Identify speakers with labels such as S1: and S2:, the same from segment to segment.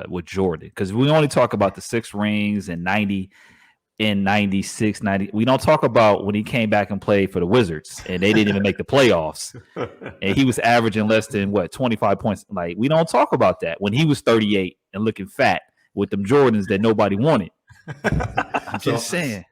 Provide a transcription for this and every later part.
S1: with Jordan, because we only talk about the 6 rings and 90 in 96, 90. We don't talk about when he came back and played for the Wizards and they didn't even make the playoffs. And he was averaging less than 25 points. Like, we don't talk about that when he was 38 and looking fat with them Jordans that nobody wanted. I'm just saying.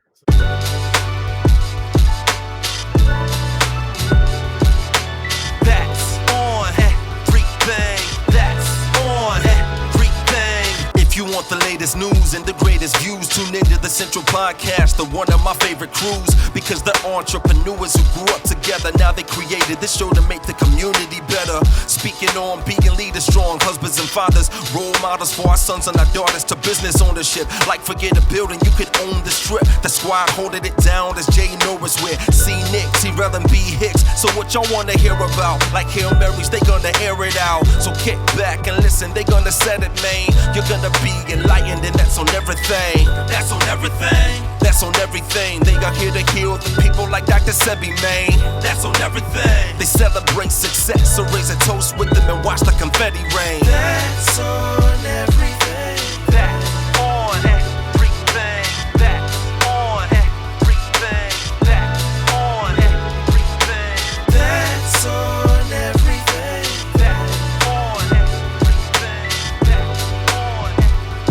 S2: If you want the latest news and the greatest views, tune into the Central Podcast, the one of my favorite crews, because they're entrepreneurs who grew up together. Now they created this show to make the community better. Speaking on being leaders, strong husbands and fathers, role models for our sons and our daughters, to business ownership. Like, forget a building, you could own the strip. The squad holding it down as Jay Norris with C. Nick, T-Rel and B. Hicks. So what y'all want to hear about? Like Hail Marys, they gonna air it out. So kick back and listen, they gonna set it, man. You're gonna be enlightened, and that's on everything. That's on everything. That's on everything. They are here to heal the people like Dr. Sebi, man. That's on everything. They celebrate success, so raise a toast with them and watch the confetti rain. That's on everything. That's on everything. That's on everything. That's on everything. That's on everything. That's on everything. That's on everything.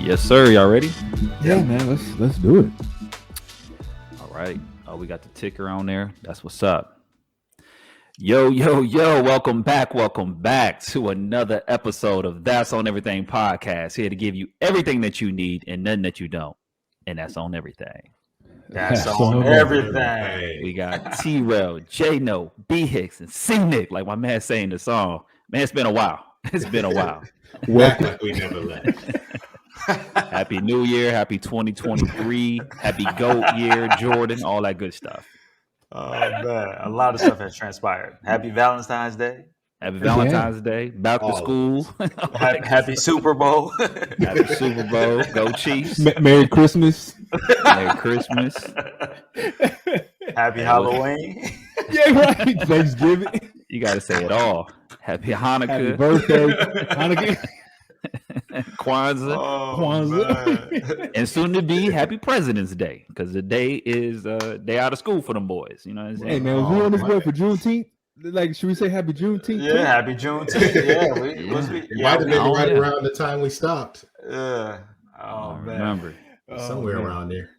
S1: Yes, sir. Y'all ready?
S3: Yeah, man. Let's do it.
S1: All right. Oh, we got the ticker on there. That's what's up. Yo. Welcome back to another episode of That's on Everything podcast. Here to give you everything that you need and nothing that you don't. And that's on everything.
S4: That's on everything.
S1: We got T-Rel, J-No, B. Hicks, and C. Nick, like my man saying the song. Man, it's been a while.
S5: Welcome. Like we never left.
S1: Happy New Year, happy 2023, happy GOAT year, Jordan, all that good stuff.
S4: Oh man, a lot of stuff has transpired. Happy Valentine's Day.
S1: Happy Valentine's Day. Back to school.
S4: Happy Super Bowl.
S1: Happy Super Bowl. Go Chiefs.
S3: Merry Christmas.
S1: Merry Christmas.
S4: Happy Halloween.
S3: Yeah, right. Thanksgiving.
S1: You got to say it all. Happy Hanukkah.
S3: Happy birthday. Hanukkah.
S1: Kwanzaa. And soon to be Happy President's Day, because the day is day out of school for them boys. You know what I'm saying?
S3: Hey man, was we on this way for Juneteenth? Like, should we say Happy Juneteenth?
S4: Yeah, Happy Juneteenth. Yeah,
S5: we might have been right around the time we stopped.
S4: Oh man,
S1: remember
S5: somewhere around there.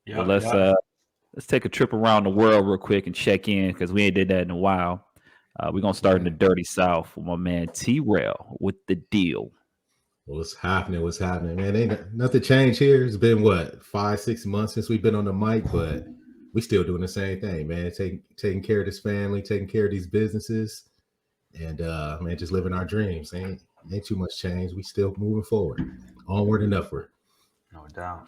S1: Well, let's take a trip around the world real quick and check in, because we ain't did that in a while. We're gonna start in the dirty South with my man T-Rel with the deal.
S5: What's happening, man? Ain't nothing changed here. It's been 5-6 months since we've been on the mic, but we still doing the same thing, man. Taking care of this family, taking care of these businesses, and man, just living our dreams. Ain't too much change. We still moving forward, onward and upward.
S4: No doubt.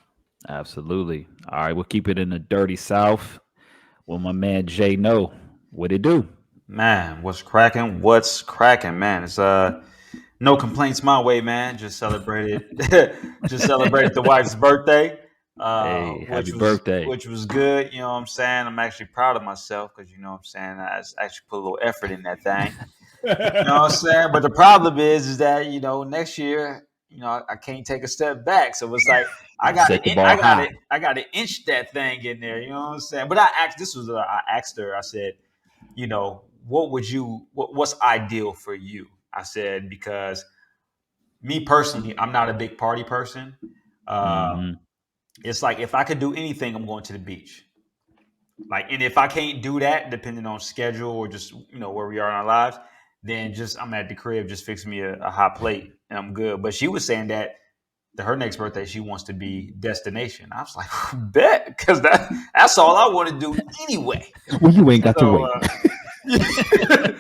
S1: Absolutely. All right, we'll keep it in the dirty South with my man J-No. What it do?
S4: Man, what's cracking, man? It's no complaints my way, man. Just celebrated the wife's birthday.
S1: Hey, happy birthday.
S4: Which was good, you know what I'm saying? I'm actually proud of myself, because, you know what I'm saying, I actually put a little effort in that thing. You know what I'm saying? But the problem is that, you know, next year, you know, I can't take a step back. So it's like I got to inch that thing in there, you know what I'm saying? But I asked her, I said, you know, what's ideal for you? I said, because me personally, I'm not a big party person. It's like, if I could do anything, I'm going to the beach. Like, and if I can't do that, depending on schedule or just, you know, where we are in our lives, then I'm at the crib, just fix me a hot plate and I'm good. But she was saying that her next birthday, she wants to be destination. I was like, bet, because that's all I want to do anyway.
S3: Well, you ain't got to wait.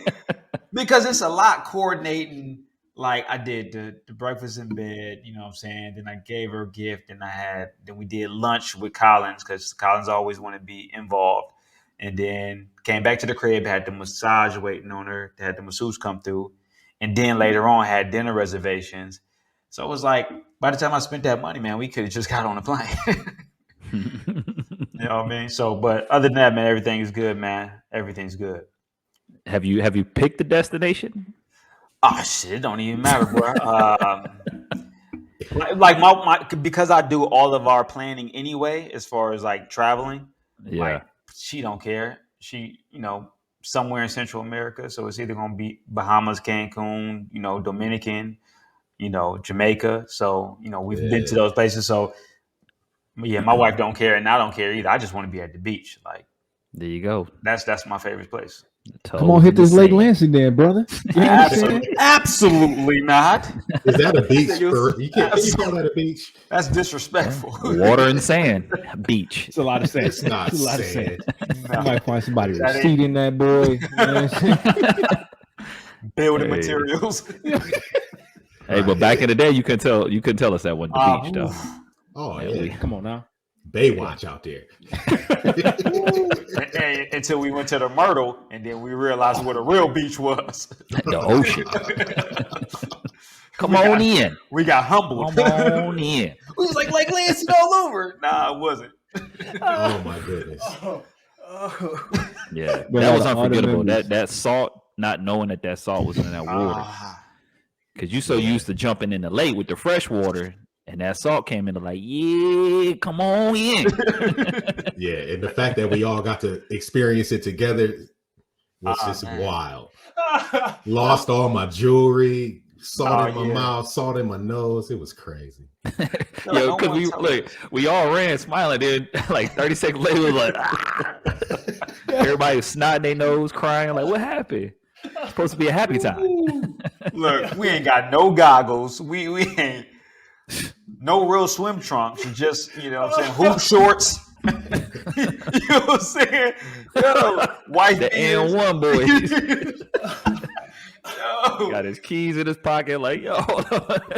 S4: Because it's a lot coordinating. Like, I did the breakfast in bed, you know what I'm saying? Then I gave her a gift, and then we did lunch with Collins, because Collins always want to be involved. And then came back to the crib, had the massage waiting on her, had the masseuse come through. And then later on had dinner reservations. So it was like, by the time I spent that money, man, we could have just got on a plane. You know what I mean? So, but other than that, man, everything is good, man. Everything's good.
S1: Have you picked the destination?
S4: Oh shit, it don't even matter, bro. Like my because I do all of our planning anyway, as far as like traveling.
S1: Yeah.
S4: Like she don't care. She, somewhere in Central America, so it's either gonna be Bahamas, Cancun, Dominican, Jamaica. So we've been to those places. So yeah, my wife don't care, and I don't care either. I just want to be at the beach. Like
S1: There you go.
S4: that's my favorite place.
S3: Come on, hit this Lake Lansing then, brother. You understand?
S4: Absolutely not.
S5: Is that a beach? You can't call that a beach.
S4: That's disrespectful.
S1: Water and sand, beach.
S3: It's a lot of sand.
S5: It's not
S3: It's a lot of
S5: sand.
S3: sand. You might find somebody
S4: That ain't-
S3: receipt in that boy. You know what I'm saying?
S4: Building
S1: Hey.
S4: materials.
S1: Hey, but back in the day, you couldn't tell us that wasn't the beach, though.
S4: oof.
S5: Oh
S1: Yeah,
S5: yeah,
S3: Come on now.
S5: Baywatch out there.
S4: And until we went to the Myrtle, and then we realized what a real beach was.
S1: The ocean. Come on in.
S4: We got humbled.
S1: Come on in.
S4: We was like Lake Lansing all over. Nah, it wasn't.
S5: Oh my goodness.
S1: Yeah,
S3: But
S1: that was
S3: all the
S1: unforgettable.
S3: memories.
S1: That salt, not knowing that salt was in that water,
S4: Ah,
S1: because you so used to jumping in the lake with the fresh water, and that salt came in. Like, yeah, come on in.
S5: Yeah, and the fact that we all got to experience it together was just
S4: man.
S5: wild. Lost all my jewelry, salt
S4: Oh,
S5: in my
S4: yeah.
S5: mouth, salt in my nose. It was crazy.
S1: Yo,
S4: no
S1: because
S4: one
S1: we all ran smiling. Then like 30 seconds later, we was like, everybody was snotting their nose, crying. Like, what happened? It's supposed to be a happy time.
S4: Look, we ain't got no goggles. We ain't no real swim trunks. Just what I'm saying, hoop shorts. You know what I'm saying? Yo, white
S1: The
S4: beers.
S1: N1 boy
S4: Yo,
S1: got his keys in his pocket. Like, yo,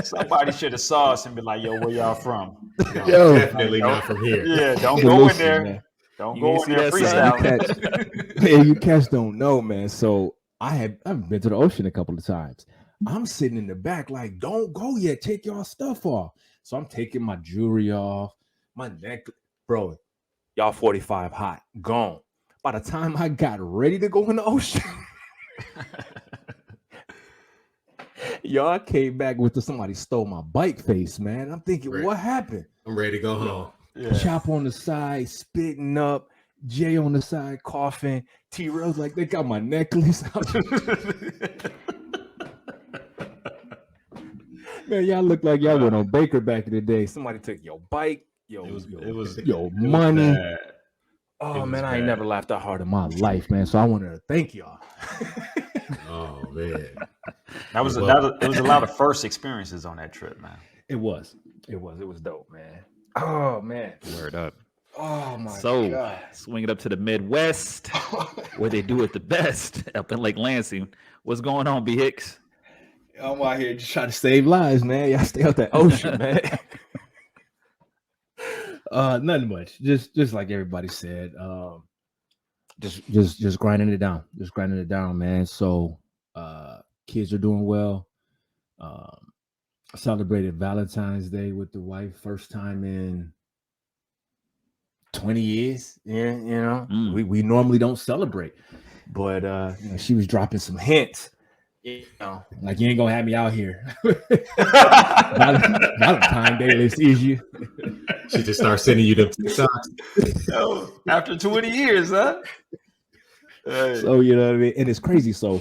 S4: somebody should have saw us and be like, "Yo, where y'all from?"
S3: Yo,
S5: Definitely not from here.
S4: Yeah, don't
S3: Hey,
S4: go in
S3: listen,
S4: there.
S3: man.
S4: Don't
S1: You
S4: go
S1: ain't
S4: in there
S1: see that sign.
S4: freestyling.
S3: Man, you cats don't know, man. So I've been to the ocean a couple of times. I'm sitting in the back, like, don't go yet. Take y'all stuff off. So I'm taking my jewelry off, my neck, bro. Y'all 45 hot, gone. By the time I got ready to go in the ocean, y'all came back with somebody stole my bike face, man. I'm thinking,
S5: Right.
S3: what happened?
S5: I'm ready to go home.
S4: Yeah.
S3: Chop on the side, spitting up. Jay on the side, coughing. T-Rose like they got my necklace. Man, y'all look like y'all went on Baker back in the day. Somebody took your bike, your money.
S5: bad.
S3: Oh
S5: It was
S3: man, I ain't
S5: bad.
S3: never laughed that hard in my life, man. So I wanted to thank y'all.
S5: Oh man.
S4: That was
S5: Well-
S4: there was a lot of first experiences on that trip, man.
S3: It was dope, man. Oh man.
S1: word up.
S3: Oh my
S1: So
S3: god.
S1: swing it up to the Midwest, where they do it the best, up in Lake Lansing. What's going on, B Hicks?
S3: I'm out here just trying to save lives, man. Y'all stay out that ocean, man. Nothing much. Just like everybody said. Just grinding it down. Just grinding it down, man. So kids are doing well. Celebrated Valentine's Day with the wife, first time in 20 years. Yeah, we normally don't celebrate. But she was dropping some hints. Like you ain't gonna have me out here. Valentine's Day, let's easy.
S5: She just starts sending you them TikToks.
S4: Yo, after 20 years, huh? Hey.
S3: So you know what I mean, and it's crazy. So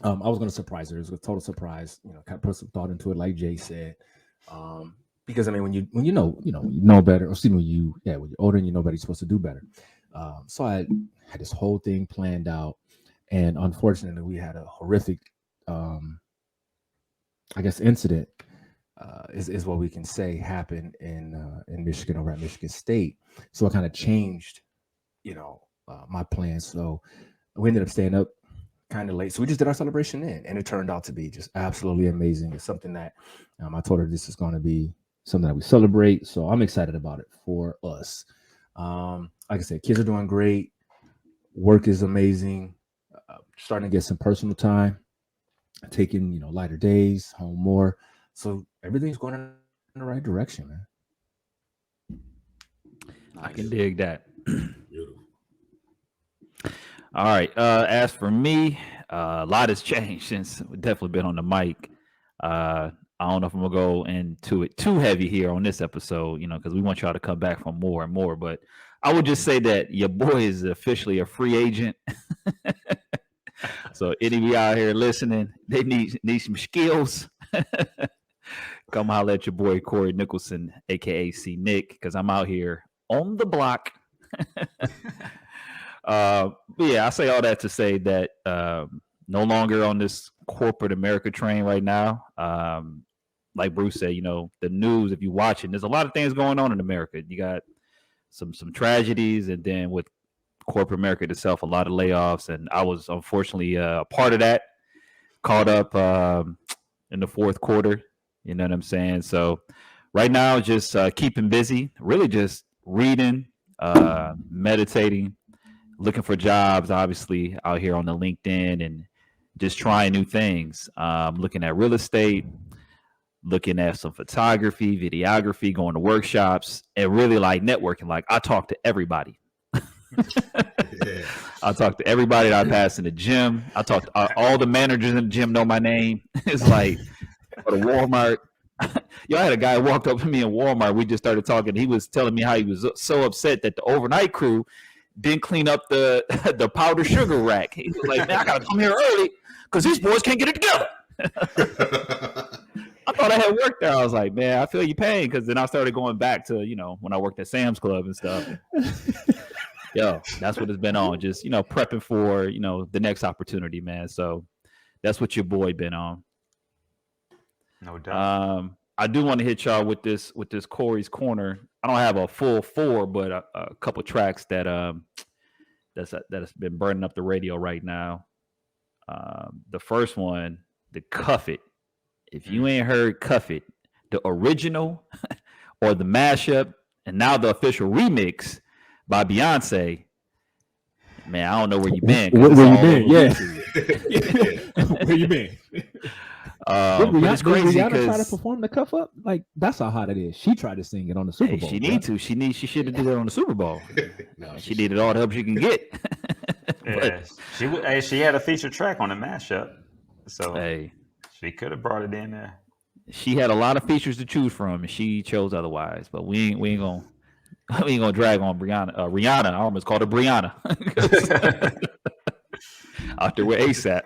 S3: I was gonna surprise her. It was a total surprise. Kind of put some thought into it, like Jay said. Because I mean, when you know better, or excuse me, when you're older and you know better, you're supposed to do better. So I had this whole thing planned out, and unfortunately, we had a horrific, I guess, incident. Is what we can say happened in Michigan, over at Michigan State. So it kind of changed, my plans. So we ended up staying up kind of late. So we just did our celebration then, and it turned out to be just absolutely amazing. It's something that I told her this is going to be something that we celebrate. So I'm excited about it for us. Like I said, kids are doing great. Work is amazing. Starting to get some personal time. Taking lighter days, home more. So everything's going in the right direction, man.
S1: I can dig that.
S5: Beautiful.
S1: All right. As for me, a lot has changed since we've definitely been on the mic. I don't know if I'm gonna go into it too heavy here on this episode, because we want y'all to come back for more and more. But I would just say that your boy is officially a free agent. So any of you out here listening, they need some skills. Come holler at your boy Corey Nicholson, aka C Nick, because I'm out here on the block. But yeah, I say all that to say that no longer on this corporate America train right now. Like Bruce said, the news, if you watch it, there's a lot of things going on in America. You got some tragedies, and then with corporate America itself, a lot of layoffs. And I was unfortunately a part of that, caught up in the fourth quarter. You know what I'm saying? So right now, just keeping busy, really just reading, meditating, looking for jobs, obviously out here on the LinkedIn, and just trying new things. Looking at real estate, looking at some photography, videography, going to workshops, and really like networking. Like I talk to everybody.
S5: Yeah.
S1: I talk to everybody that I pass in the gym. I talk to all the managers in the gym know my name. It's like go to Walmart. Y'all had a guy walked up to me in Walmart. We just started talking. He was telling me how he was so upset that the overnight crew didn't clean up the the powdered sugar rack. He was like, man, I gotta come here early because these boys can't get it together. I thought I had worked there. I was like, man, I feel you pain, because then I started going back to, when I worked at Sam's Club and stuff. Yo, that's what it's been on. Just, prepping for, the next opportunity, man. So that's what your boy been on.
S4: No doubt.
S1: I do want to hit y'all with this Corey's Corner. I don't have a full 4, but a couple tracks that has been burning up the radio right now. The first one, the Cuff It. If you ain't heard Cuff It, the original or the mashup, and now the official remix by Beyonce, man, I don't know where you been.
S3: Where you been? Yeah.
S1: Where you been? But it's crazy
S3: because try to
S1: because
S3: perform the Cuff Up. Like that's how hot it is. She tried to sing it on the Super Bowl.
S1: she need to. She should have did it on the Super Bowl.
S5: No,
S1: She needed all the help she can get.
S4: Yeah, she had a featured track on the mashup, so
S1: Hey,
S4: she could have brought it in there.
S1: she had a lot of features to choose from, and she chose otherwise. But we ain't gonna drag on Rihanna. I almost called her Brianna. Out there with ASAP.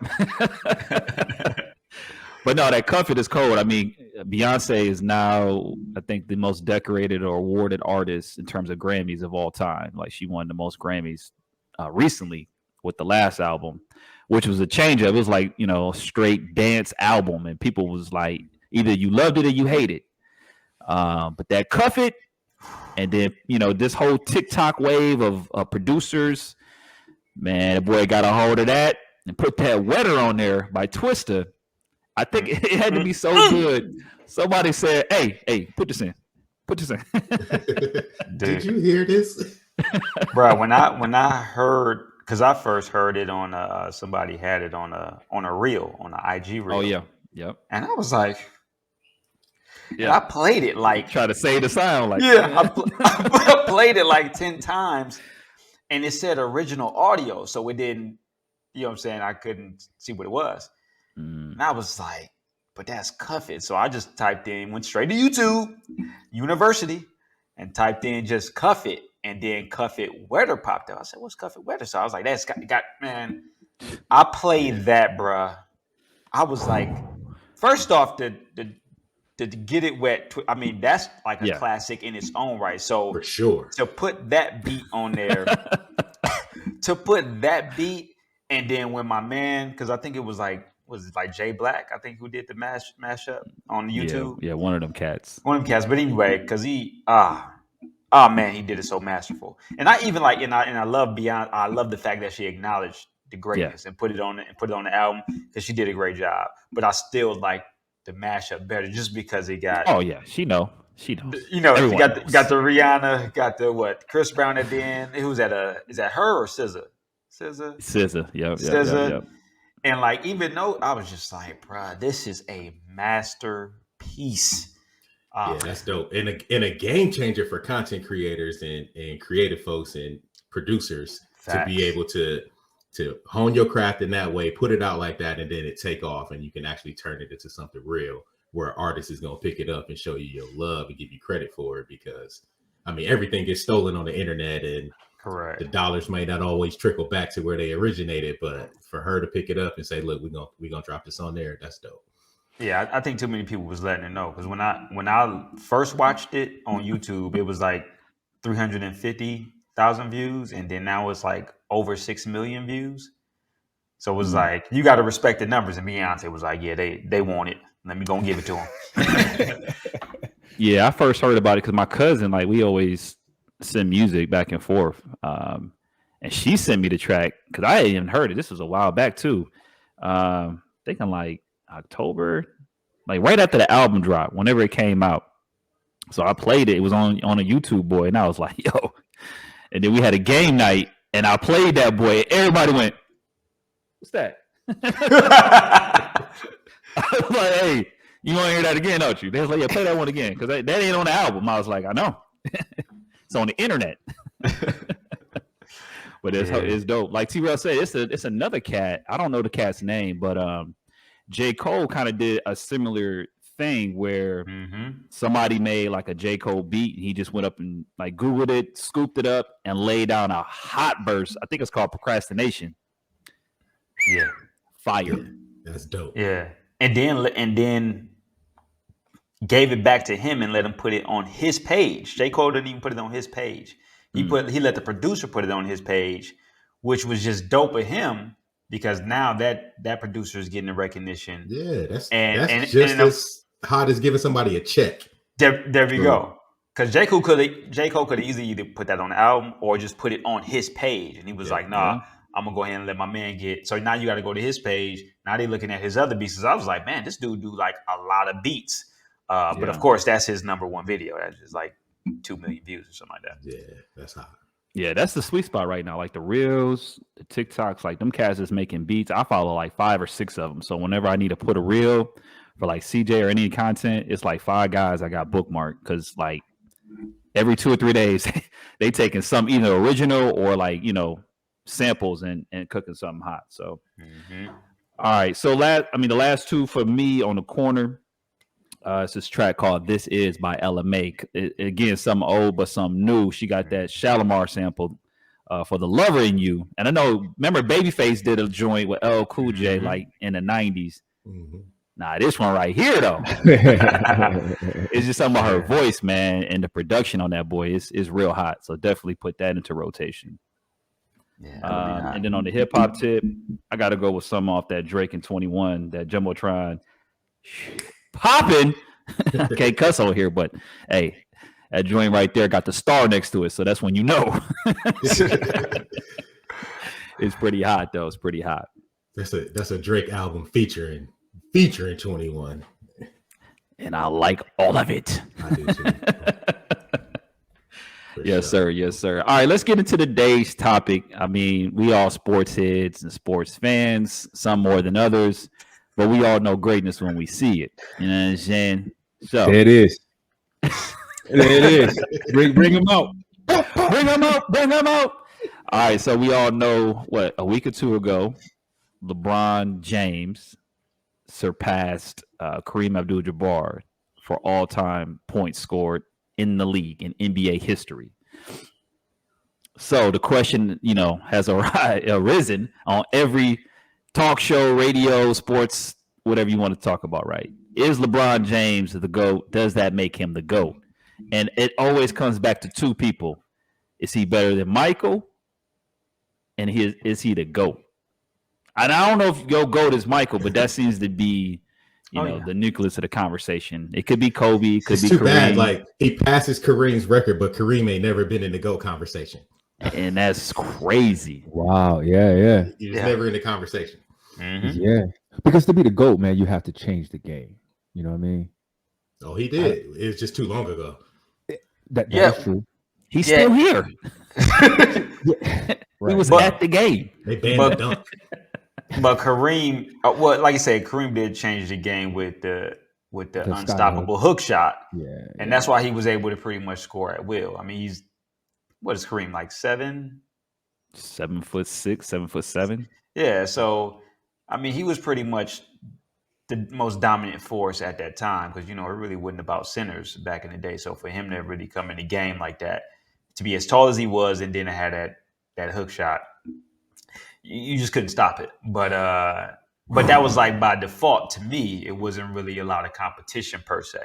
S1: But no, that Cuff It is cold. I mean, Beyonce is now, I think, the most decorated or awarded artist in terms of Grammys of all time. Like she won the most Grammys recently with the last album, which was a change up. It was like, a straight dance album, and people was like, either you loved it or you hate it. But that Cuff It, and then, this whole TikTok wave of producers, man, the boy got a hold of that and put that Wetter on there by Twista. I think it had to be so good. Somebody said, hey, put this in.
S5: Did you hear this?
S4: Bro, when I heard, because I first heard it on somebody had it on a reel, on an IG reel.
S1: Oh yeah, yep.
S4: And I was like,
S1: Yeah,
S4: I played it like,
S1: try to say the sound like
S4: I played it like 10 times, and it said original audio, so it didn't, you know what I'm saying? I couldn't see what it was. And I was like, but that's Cuff It. So I just went straight to YouTube University and typed in just Cuff It, and then Cuff It Wetter popped up. I said, what's Cuff It Wetter? So I was like, that's got man. I played that, bruh. I was like, first off, the Get It Wet. I mean, that's like a classic in its own right. So
S5: For sure.
S4: to put that beat on there, and then when my man, because I think it was like Jay Black, I think, who did the mashup on YouTube.
S1: Yeah, one of them cats.
S4: But anyway, because he man, he did it so masterful. And I even like, and I love I love the fact that she acknowledged the greatness and put it on the album, because she did a great job. But I still like the mashup better, just because it got.
S1: Oh yeah, she knows.
S4: Everyone got the Rihanna, got the what? Chris Brown at the end. Who's at is that her or SZA?
S1: SZA, yep.
S4: SZA. And like, even though I was just like, bruh, this is a masterpiece.
S5: Yeah, that's dope. And a game changer for content creators and creative folks and producers to be able to hone your craft in that way, put it out like that, and then it take off, and you can actually turn it into something real where an artist is going to pick it up and show you your love and give you credit for it. Because I mean, everything gets stolen on the internet, and
S4: Correct.
S5: the dollars may not always trickle back to where they originated, but for her to pick it up and say, look, we're gonna drop this on there, that's dope.
S4: Yeah, I think too many people was letting it know, because when I first watched it on YouTube, it was like 350,000 views, and then now it's like over 6 million views. So it was like, you got to respect the numbers. And Beyonce was like, yeah, they want it. Let me go and give it to them.
S1: Yeah, I first heard about it because my cousin, like, we always send music back and forth, and she sent me the track because I hadn't even heard it. This was a while back too. Thinking like October, like right after the album drop, whenever it came out. So I played it. It was on a YouTube boy, and I was like, yo. And then we had a game night, and I played that boy. And everybody went, what's that? I was like, hey, you want to hear that again, don't you? They was like, yeah, play that one again, because that ain't on the album. I was like, I know. It's on the internet. But it's dope. Like T-Rail said, it's another cat. I don't know the cat's name, but J. Cole kind of did a similar thing where somebody made like a J. Cole beat. And he just went up and like Googled it, scooped it up, and laid down a hot verse. I think it's called Procrastination.
S4: Yeah.
S5: Fire. That's dope.
S4: Yeah. And then gave it back to him and let him put it on his page. J. Cole didn't even put it on his page. He let the producer put it on his page, which was just dope of him, because now that producer is getting the recognition.
S5: Yeah, that's just as hot as giving somebody a check.
S4: There we go. Because J. Cole could have easily either put that on the album or just put it on his page. And he was like, nah, I'm going to go ahead and let my man get. So now you got to go to his page. Now they're looking at his other beats. So I was like, man, this dude do like a lot of beats. But of course, that's his number one video. That's just like 2 million views or something like that.
S5: Yeah, that's hot.
S1: Yeah, that's the sweet spot right now. Like the Reels, the TikToks, like them cats is making beats. I follow like 5 or 6 of them. So whenever I need to put a reel for like CJ or any content, it's like 5 guys I got bookmarked, because like every 2 or 3 days they taking some either original or like, you know, samples and cooking something hot. So all right. So the last 2 for me on the corner. It's this track called "This Is" by LMA. Again, some old but some new. She got that Shalimar sample for "The Lover in You," and I know. Remember, Babyface did a joint with LL Cool J like in the '90s. Nah, this one right here though, it's just something about her voice, man, and the production on that boy is real hot. So definitely put that into rotation. Yeah, and then on the hip hop tip, I got to go with some off that Drake and 21, that Jumbotron. Popping. Can't cuss on here, but hey, that joint right there got the star next to it, so that's when you know. It's pretty hot though. It's pretty hot.
S5: That's a Drake album featuring 21,
S1: and I like all of it.
S5: I do too.
S1: Yes, sir. Yes, sir. All right, let's get into today's topic. I mean, we all sports heads and sports fans, some more than others. But we all know greatness when we see it. You know what I'm saying? So
S3: there it is. There it is. Bring them out.
S1: Bring them out. Bring them out. All right. So we all know what a week or 2 ago, LeBron James surpassed Kareem Abdul-Jabbar for all-time points scored in the league in NBA history. So the question, you know, has arisen on every talk show, radio, sports, whatever you want to talk about, right? Is LeBron James the GOAT? Does that make him the GOAT? And it always comes back to 2 people. Is he better than Michael? And is he the GOAT? And I don't know if your GOAT is Michael, but that seems to be, the nucleus of the conversation. It could be Kobe, it could be
S5: too
S1: Kareem.
S5: Bad. Like he passes Kareem's record, but Kareem ain't never been in the GOAT conversation.
S1: And that's crazy.
S3: Wow. Yeah.
S5: He was never in the conversation.
S3: Yeah. Because to be the GOAT, man, you have to change the game. You know what I mean?
S5: Oh, he did. It was just too long ago.
S3: That's true.
S1: He's still here.
S3: Right.
S1: He was at the game.
S5: They banned the dunk.
S4: But Kareem, like you said, Kareem did change the game with the with the
S3: The sky
S4: unstoppable hook shot.
S3: Yeah.
S4: And that's why he was able to pretty much score at will. I mean, what is Kareem, like 7?
S1: 7'6", 7'7".
S4: Yeah. So, I mean, he was pretty much the most dominant force at that time because, it really wasn't about centers back in the day. So for him to really come in the game like that, to be as tall as he was and then to have that hook shot, you just couldn't stop it. But that was like by default to me. It wasn't really a lot of competition per se.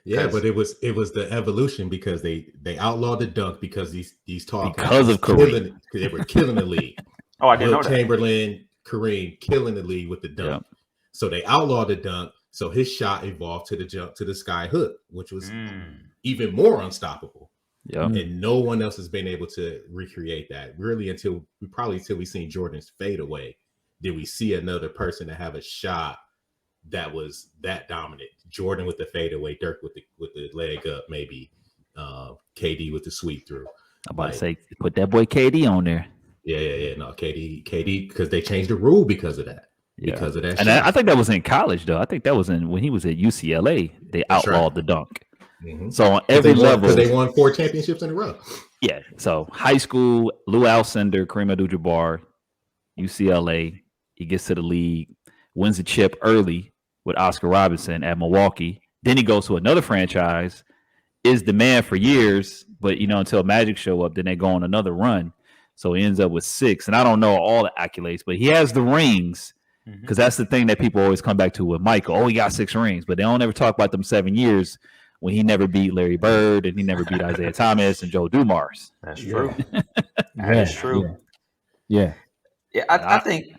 S5: Yeah, but it was the evolution because they outlawed the dunk because these tall
S1: because of Kareem.
S5: They were killing the league.
S4: Oh, I didn't know that.
S5: Chamberlain, Kareem killing the league with the dunk. Yep. So they outlawed the dunk. So his shot evolved to the jump to the sky hook, which was even more unstoppable.
S1: Yeah,
S5: and no one else has been able to recreate that really until we seen Jordan's fade away. Did we see another person to have a shot that was that dominant? Jordan with the fadeaway, Dirk with the leg up, maybe KD with the sweep through.
S1: I'm about to say, put that boy KD on there.
S5: Yeah. No, KD, because they changed the rule because of that.
S1: Yeah.
S5: Because of that.
S1: And I think that was in college, though. I think that was when he was at UCLA. They outlawed the dunk.
S5: Mm-hmm.
S1: So on every level,
S5: because they won 4 championships in a row.
S1: Yeah. So high school, Lou Alcindor, Kareem Abdul-Jabbar, UCLA. He gets to the league, wins a chip early with Oscar Robertson at Milwaukee. Then he goes to another franchise, is the man for years, but until Magic show up, then they go on another run. So he ends up with 6. And I don't know all the accolades, but he has the rings. Because that's the thing that people always come back to with Michael. Oh, he got 6 rings, but they don't ever talk about them 7 years when he never beat Larry Bird and he never beat Isaiah Thomas and Joe Dumars.
S4: That's true. That is true.
S3: Yeah.
S4: I think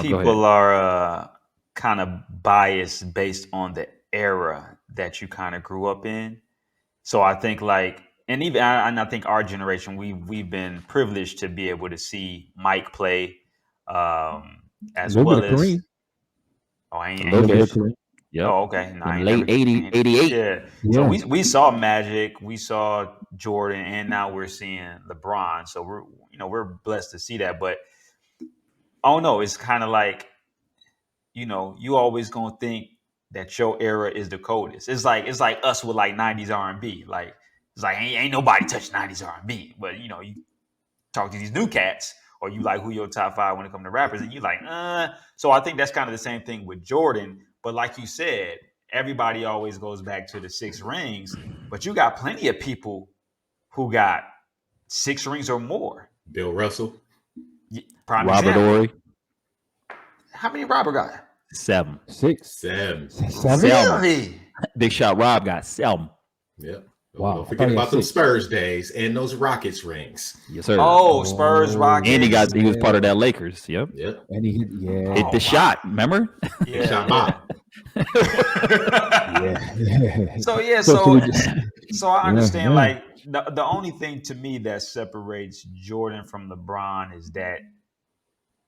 S4: people are kind of biased based on the era that you kind of grew up in. So I think and I think our generation, we've been privileged to be able to see Mike play. As well as
S3: Kareem.
S4: I ain't
S3: Kareem.
S1: Yep.
S4: Oh, okay. No,
S1: late 80, 88.
S4: Yeah. So we saw Magic, we saw Jordan, and now we're seeing LeBron. So we're blessed to see that. But I don't know. It's kind of like, you always gonna think that your era is the coldest. It's like us with 90s R&B. Like it's like ain't nobody touched 90s R&B. But you talk to these new cats. Or you who your top 5 when it comes to rappers, and you So I think that's kind of the same thing with Jordan. But like you said, everybody always goes back to the 6 rings. But you got plenty of people who got 6 rings or more.
S5: Bill Russell,
S1: Robert Ory.
S4: How many Robert got?
S1: 7.
S3: 6.
S5: 7.
S3: 7.
S4: Really?
S1: Big Shot Rob got 7.
S5: Yep.
S3: Wow.
S5: Don't forget about those Spurs days and those Rockets rings.
S1: Yes, sir.
S4: Oh, Spurs, Rockets.
S1: And he was part of that Lakers. Yep.
S3: And he
S1: hit the shot, remember?
S4: Yeah.
S5: Shot Bob.
S3: Yeah.
S4: So I understand the only thing to me that separates Jordan from LeBron is that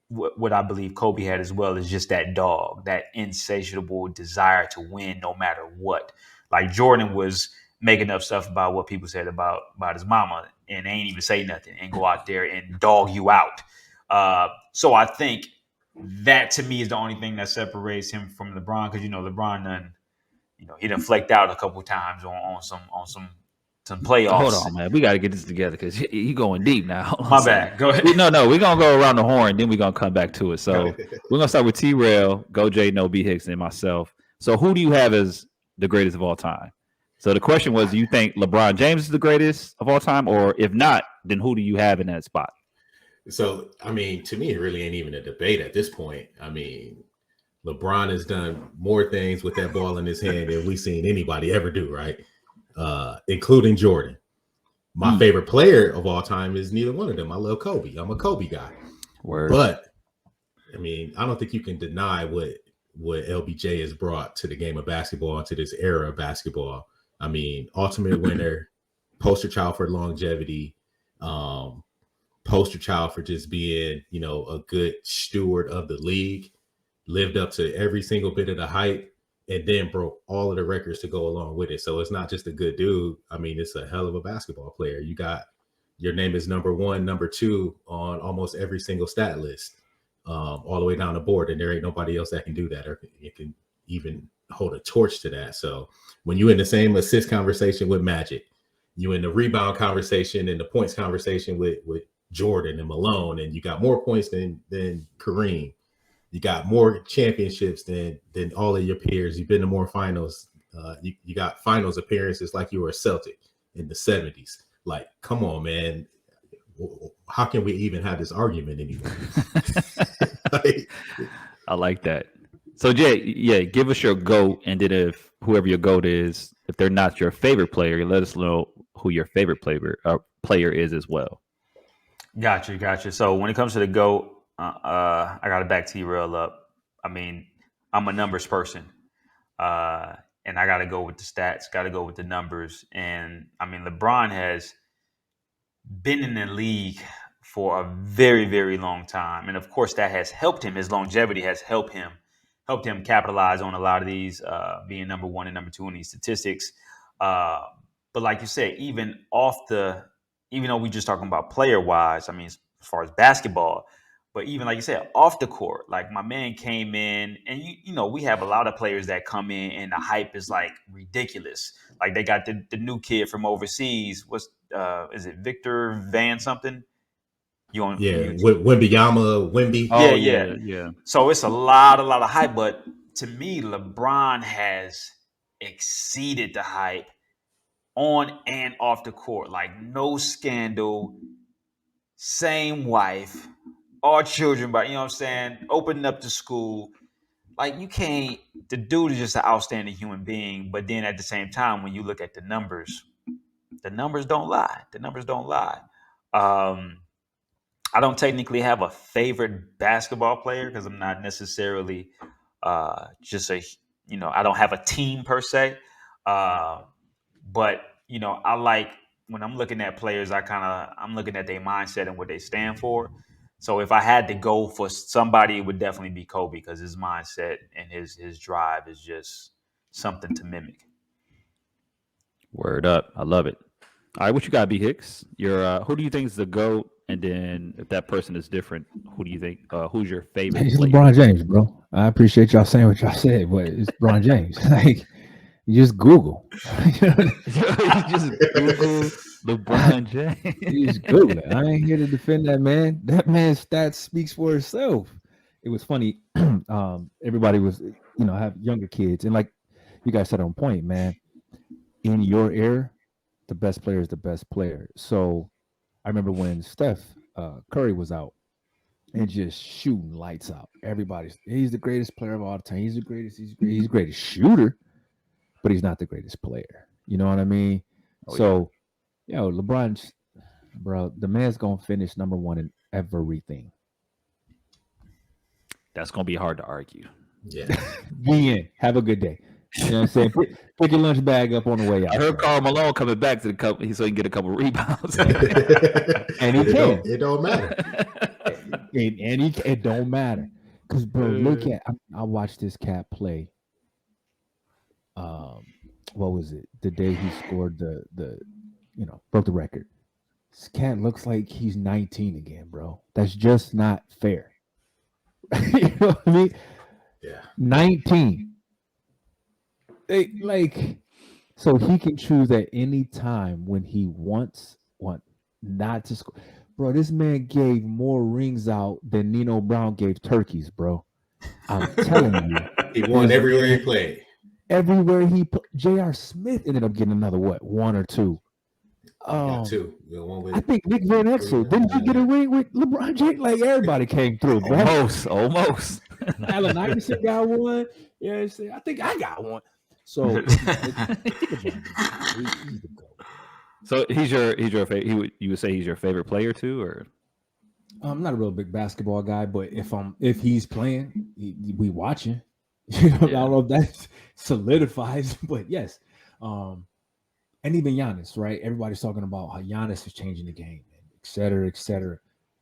S4: what I believe Kobe had as well is just that dog, that insatiable desire to win no matter what. Like Jordan was making up stuff about what people said about his mama and they ain't even say nothing and go out there and dog you out. So I think that to me is the only thing that separates him from LeBron because LeBron he done flaked out a couple times on some playoffs.
S1: Hold on, man. We got to get this together because you going deep now.
S4: My bad. Go ahead.
S1: No, we're going to go around the horn, then we're going to come back to it. So we're going to start with T-Rail, Go J, No B Hicks, and myself. So who do you have as the greatest of all time? So the question was, do you think LeBron James is the greatest of all time? Or if not, then who do you have in that spot?
S5: So, to me, it really ain't even a debate at this point. LeBron has done more things with that ball in his hand than we've seen anybody ever do, right? Including Jordan. My favorite player of all time is neither one of them. I love Kobe. I'm a Kobe guy.
S1: Word.
S5: But, I don't think you can deny what LBJ has brought to the game of basketball, to this era of basketball. Ultimate winner, poster child for longevity, poster child for just being, a good steward of the league, lived up to every single bit of the hype, and then broke all of the records to go along with it. So it's not just a good dude. It's a hell of a basketball player. You got your name is number 1, number 2 on almost every single stat list, all the way down the board. And there ain't nobody else that can do that or it can even hold a torch to that. So when you're in the same assist conversation with Magic, you in the rebound conversation and the points conversation with Jordan and Malone, and you got more points than Kareem. You got more championships than all of your peers. You've been to more finals. You got finals appearances like you were a Celtic in the 70s. Like, come on, man. How can we even have this argument anymore?
S1: I like that. So Jay, yeah, give us your GOAT, and then if whoever your GOAT is, if they're not your favorite player, let us know who your favorite player is as well.
S4: Gotcha. So when it comes to the GOAT, I got to back T-Rail up. I mean, I'm a numbers person, and I got to go with the stats, got to go with the numbers. And I mean, LeBron has been in the league for a very, very long time, and of course, that has helped him. His longevity has helped him capitalize on a lot of these, being number one and number two in these statistics. But like you said, even though we just talking about player wise, I mean, as far as basketball, but even like you said, off the court, like my man came in, and you know, we have a lot of players that come in and the hype is like ridiculous. Like they got the new kid from overseas. Is it Victor Van something?
S5: Wemby.
S1: Oh,
S4: yeah. So it's a lot of hype, but to me, LeBron has exceeded the hype on and off the court. Like no scandal, same wife, all children, but you know what I'm saying, opening up the school. Like the dude is just an outstanding human being, but then at the same time, when you look at the numbers don't lie. I don't technically have a favorite basketball player because I'm not necessarily I don't have a team per se. But you know, I like when I'm looking at players, I'm looking at their mindset and what they stand for. So if I had to go for somebody, it would definitely be Kobe because his mindset and his drive is just something to mimic.
S1: Word up. I love it. All right, what you got, B Hicks? Who do you think is the GOAT? And then if that person is different, who do you think? Who's your favorite?
S3: It's LeBron James, bro. I appreciate y'all saying what y'all said, but it's LeBron James. Like, you just Google.
S1: You just Google LeBron James.
S3: You just Google it. I ain't here to defend that man. That man's stats speaks for itself. It was funny. Everybody was, have younger kids, and like you guys said on point, man. In your era, the best player is the best player. So I remember when Steph Curry was out and just shooting lights out. He's the greatest player of all time. He's the greatest. He's the greatest shooter, but he's not the greatest player. You know what I mean? LeBron, bro, the man's gonna finish number one in everything.
S1: That's gonna be hard to argue.
S5: Yeah.
S3: Be in. Have a good day. You know what I'm saying? Pick your lunch bag up on the way out.
S1: I heard Karl Malone coming back to the cup so he can get a couple rebounds.
S3: And he can.
S5: It don't matter.
S3: It don't matter. Because, bro, look at I watched this cat play. What was it? The day he scored broke the record. This cat looks like he's 19 again, bro. That's just not fair. You know what I mean?
S5: Yeah.
S3: 19. So he can choose at any time when he wants not to score. Bro, this man gave more rings out than Nino Brown gave turkeys, bro. I'm telling you.
S5: He won everywhere he played.
S3: Everywhere he played. J.R. Smith ended up getting another, one or two?
S5: Two.
S3: I think Nick Van Exel. Didn't he get a ring with LeBron James? Like, everybody came through, bro.
S1: Almost.
S3: Allen Iverson got one. Yeah, I think I got one. So,
S1: so he's your favorite. You would say he's your favorite player too, or?
S3: I'm not a real big basketball guy, but if he's playing, we watching. I don't know if that solidifies, but yes. And even Giannis, right? Everybody's talking about how Giannis is changing the game, et cetera, et cetera.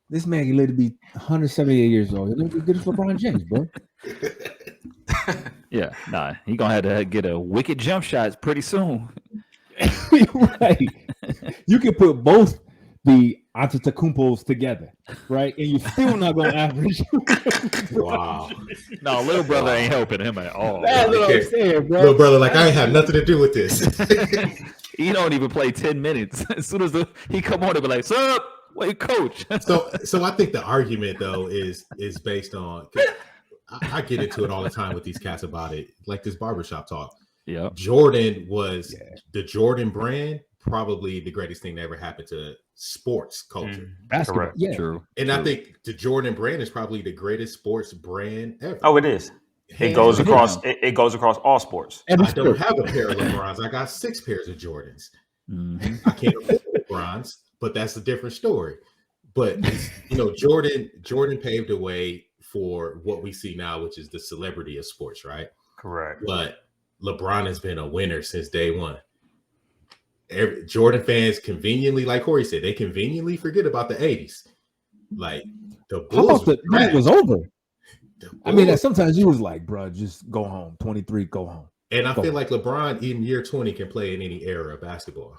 S3: This man can literally be 178 years old. He'll be good as LeBron James, bro.
S1: Yeah, nah, he gonna have to get a wicked jump shots pretty soon.
S3: Right. You can put both the Antetokounmpos together, right? And you're still not going to average.
S5: Wow.
S1: No, little brother ain't helping him at all.
S3: That's what I'm saying, bro.
S5: Little brother, like I ain't have nothing to do with this.
S1: He don't even play 10 minutes. As soon as he come on, they be like, "Sup? Wait, coach."
S5: So I think the argument though is based on. I get into it all the time with these cats about it, like this barbershop talk.
S1: Yeah,
S5: Jordan was the Jordan brand, probably the greatest thing that ever happened to sports culture.
S3: Basketball, yeah,
S1: true.
S5: And I think the Jordan brand is probably the greatest sports brand ever.
S4: Oh, it is. It goes across. It goes across all sports.
S5: I don't have a pair of LeBrons. I got 6 pairs of Jordans.
S1: Mm-hmm.
S5: I can't afford LeBrons, but that's a different story. But Jordan paved the way for what we see now, which is the celebrity of sports, right?
S4: Correct.
S5: But LeBron has been a winner since day one. Jordan fans conveniently, like Corey said, they conveniently forget about the 80s. Like the Bulls
S3: the night was over. I mean, sometimes you was like, bro, just go home. 23, go home.
S5: And I feel like LeBron in year 20 can play in any era of basketball.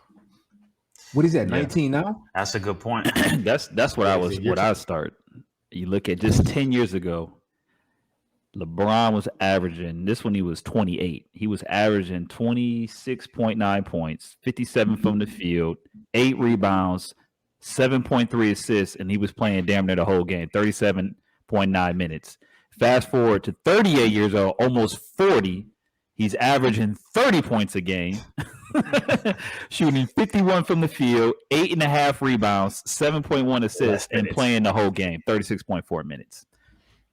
S3: What is that? 19 now?
S4: That's a good point.
S1: That's what I start. You look at just 10 years ago, LeBron was averaging, this when he was 28, he was averaging 26.9 points, 57 from the field, 8 rebounds, 7.3 assists, and he was playing damn near the whole game, 37.9 minutes. Fast forward to 38 years old, almost 40, he's averaging 30 points a game, shooting 51 from the field, 8.5 rebounds, 7.1 assists, and playing the whole game, 36.4 minutes.